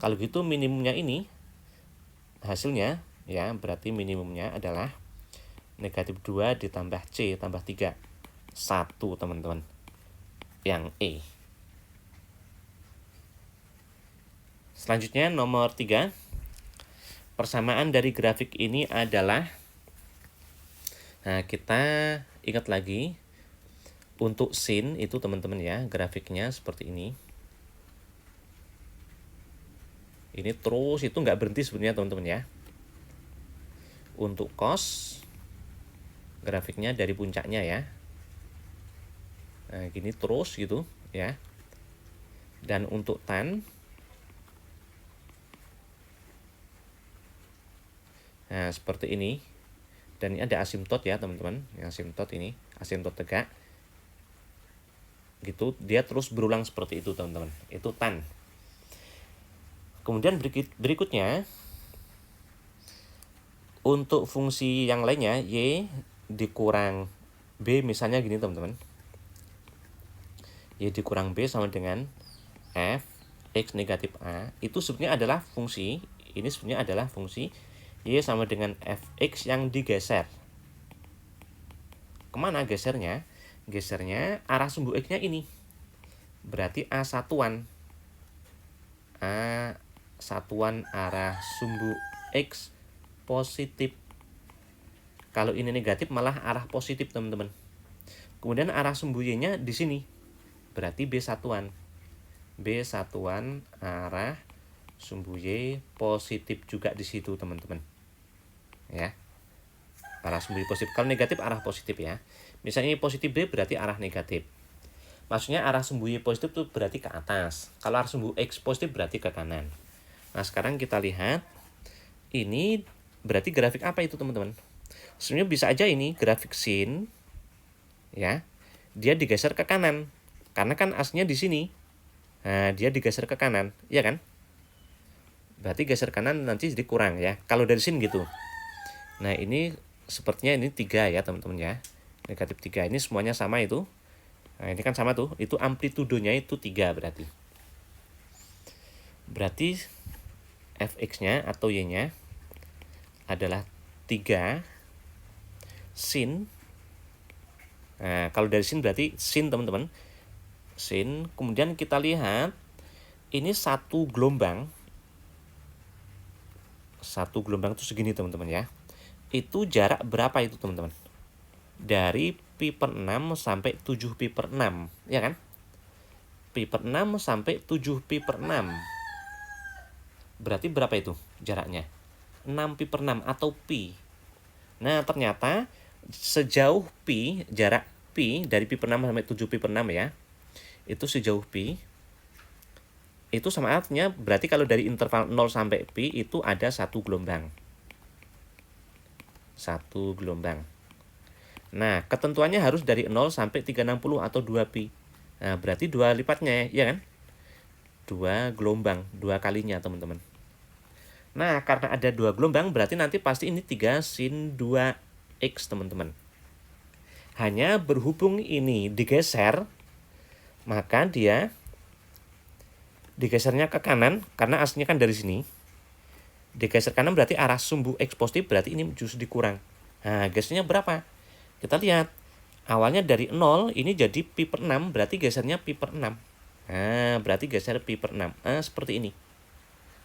Kalau gitu minimumnya ini, hasilnya, ya berarti minimumnya adalah negatif 2 ditambah C tambah 3. 1 teman-teman. Yang E. Selanjutnya nomor 3. Persamaan dari grafik ini adalah, nah kita ingat lagi, untuk sin itu teman-teman ya, grafiknya seperti ini. Ini terus itu nggak berhenti sebenarnya teman-teman ya. Untuk cos, grafiknya dari puncaknya ya. Nah, gini terus gitu ya. Dan untuk tan, nah seperti ini. Dan ini ada asimtot ya teman-teman. Yang asimtot ini, asimtot tegak. Gitu, dia terus berulang seperti itu teman-teman. Itu tan. Kemudian berikutnya, untuk fungsi yang lainnya, Y dikurang B misalnya gini teman-teman. Y dikurang B sama dengan F X negatif A. Itu sebenarnya adalah fungsi, Ini sebenarnya adalah fungsi Y sama dengan Fx yang digeser. Kemana gesernya? Gesernya arah sumbu X-nya ini. Berarti A satuan. A satuan arah sumbu X positif. Kalau ini negatif malah arah positif, teman-teman. Kemudian arah sumbu Y-nya di sini. Berarti B satuan. B satuan arah sumbu Y positif juga di situ, teman-teman. Ya. Arah sumbu Y positif. Kalau negatif arah positif ya. Misalnya ini positif B berarti arah negatif. Maksudnya arah sumbu Y positif itu berarti ke atas. Kalau arah sumbu X positif berarti ke kanan. Nah, sekarang kita lihat. Ini berarti grafik apa itu, teman-teman? Sebenarnya bisa aja ini grafik sin. Ya. Dia digeser ke kanan. Karena kan asnya di sini. Nah, dia digeser ke kanan. Iya kan? Berarti geser kanan nanti jadi kurang ya. Kalau dari sin gitu. Nah, ini sepertinya ini 3 ya, teman-teman ya. Negatif 3. Ini semuanya sama itu. Nah, ini kan sama tuh. Itu amplitudonya itu 3 berarti. Berarti Fx-nya atau Y-nya adalah 3 sin. Nah, kalau dari sin berarti sin, teman-teman. Sin. Kemudian kita lihat ini satu gelombang. Satu gelombang itu segini, teman-teman ya. Itu jarak berapa itu, teman-teman? Dari pi per 6 sampai 7 pi per 6, ya kan? Pi per 6 sampai 7 pi per 6. Berarti berapa itu jaraknya? 6 pi per 6 atau pi. Nah, ternyata sejauh pi, jarak pi dari pi per 6 sampai 7 pi per 6 ya. Itu sejauh pi. Itu sama artinya berarti kalau dari interval 0 sampai pi itu ada satu gelombang. Satu gelombang. Nah, ketentuannya harus dari 0 sampai 360 atau 2 pi. Nah, berarti 2 lipatnya ya kan? 2 gelombang, 2 kalinya, teman-teman. Nah, karena ada 2 gelombang berarti nanti pasti ini 3 sin 2x, teman-teman. Hanya berhubung ini digeser, maka dia digesernya ke kanan karena aslinya kan dari sini. Digeser kanan berarti arah sumbu X positif, berarti ini justru dikurang. Nah, gesernya berapa? Kita lihat. Awalnya dari 0, ini jadi pi per 6, berarti gesernya pi per 6. Nah, berarti geser pi per 6. Nah, seperti ini.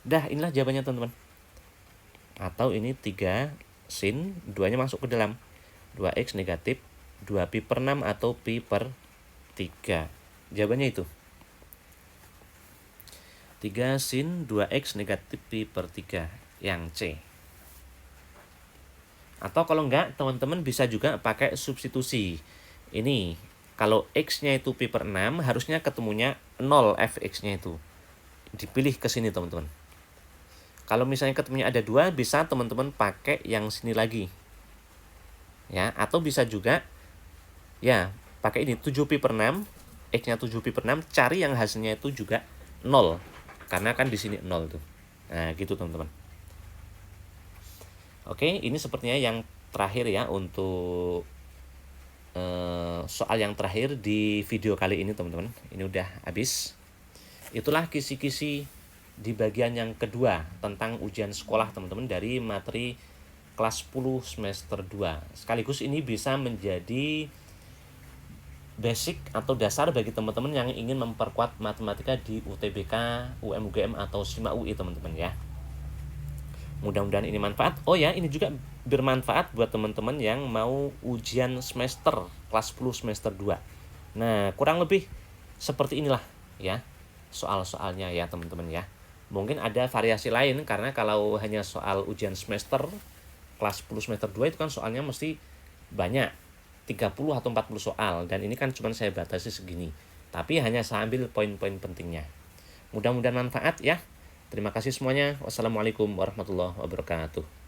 Dah, inilah jawabannya, teman-teman. Atau ini 3 sin, 2-nya masuk ke dalam. 2x negatif, 2 pi per 6 atau pi per 3. Jawabannya itu. 3 sin 2x negatif pi per 3 yang C. Atau kalau enggak, teman-teman bisa juga pakai substitusi. Ini, kalau x-nya itu pi per 6, harusnya ketemunya 0 fx-nya itu. Dipilih ke sini, teman-teman. Kalau misalnya ketemunya ada 2, bisa teman-teman pakai yang sini lagi. Ya, atau bisa juga ya, pakai ini 7 pi per 6, x-nya 7 pi per 6, cari yang hasilnya itu juga 0. Karena kan di sini 0 tuh. Nah, gitu, teman-teman. Oke, ini sepertinya yang terakhir ya untuk soal yang terakhir di video kali ini, teman-teman. Ini udah habis. Itulah kisi-kisi di bagian yang kedua tentang ujian sekolah, teman-teman, dari materi kelas 10 semester 2. Sekaligus ini bisa menjadi basic atau dasar bagi teman-teman yang ingin memperkuat matematika di UTBK, UM-UGM atau SIMA UI, teman-teman ya. Mudah-mudahan ini manfaat. Oh ya, ini juga bermanfaat buat teman-teman yang mau ujian semester kelas 10 semester 2. Nah, kurang lebih seperti inilah ya soal-soalnya ya, teman-teman ya. Mungkin ada variasi lain karena kalau hanya soal ujian semester kelas 10 semester 2 itu kan soalnya mesti banyak. 30 atau 40 soal, dan ini kan cuma saya batasi segini, tapi hanya saya ambil poin-poin pentingnya. Mudah-mudahan manfaat ya. Terima kasih semuanya. Wassalamualaikum warahmatullahi wabarakatuh.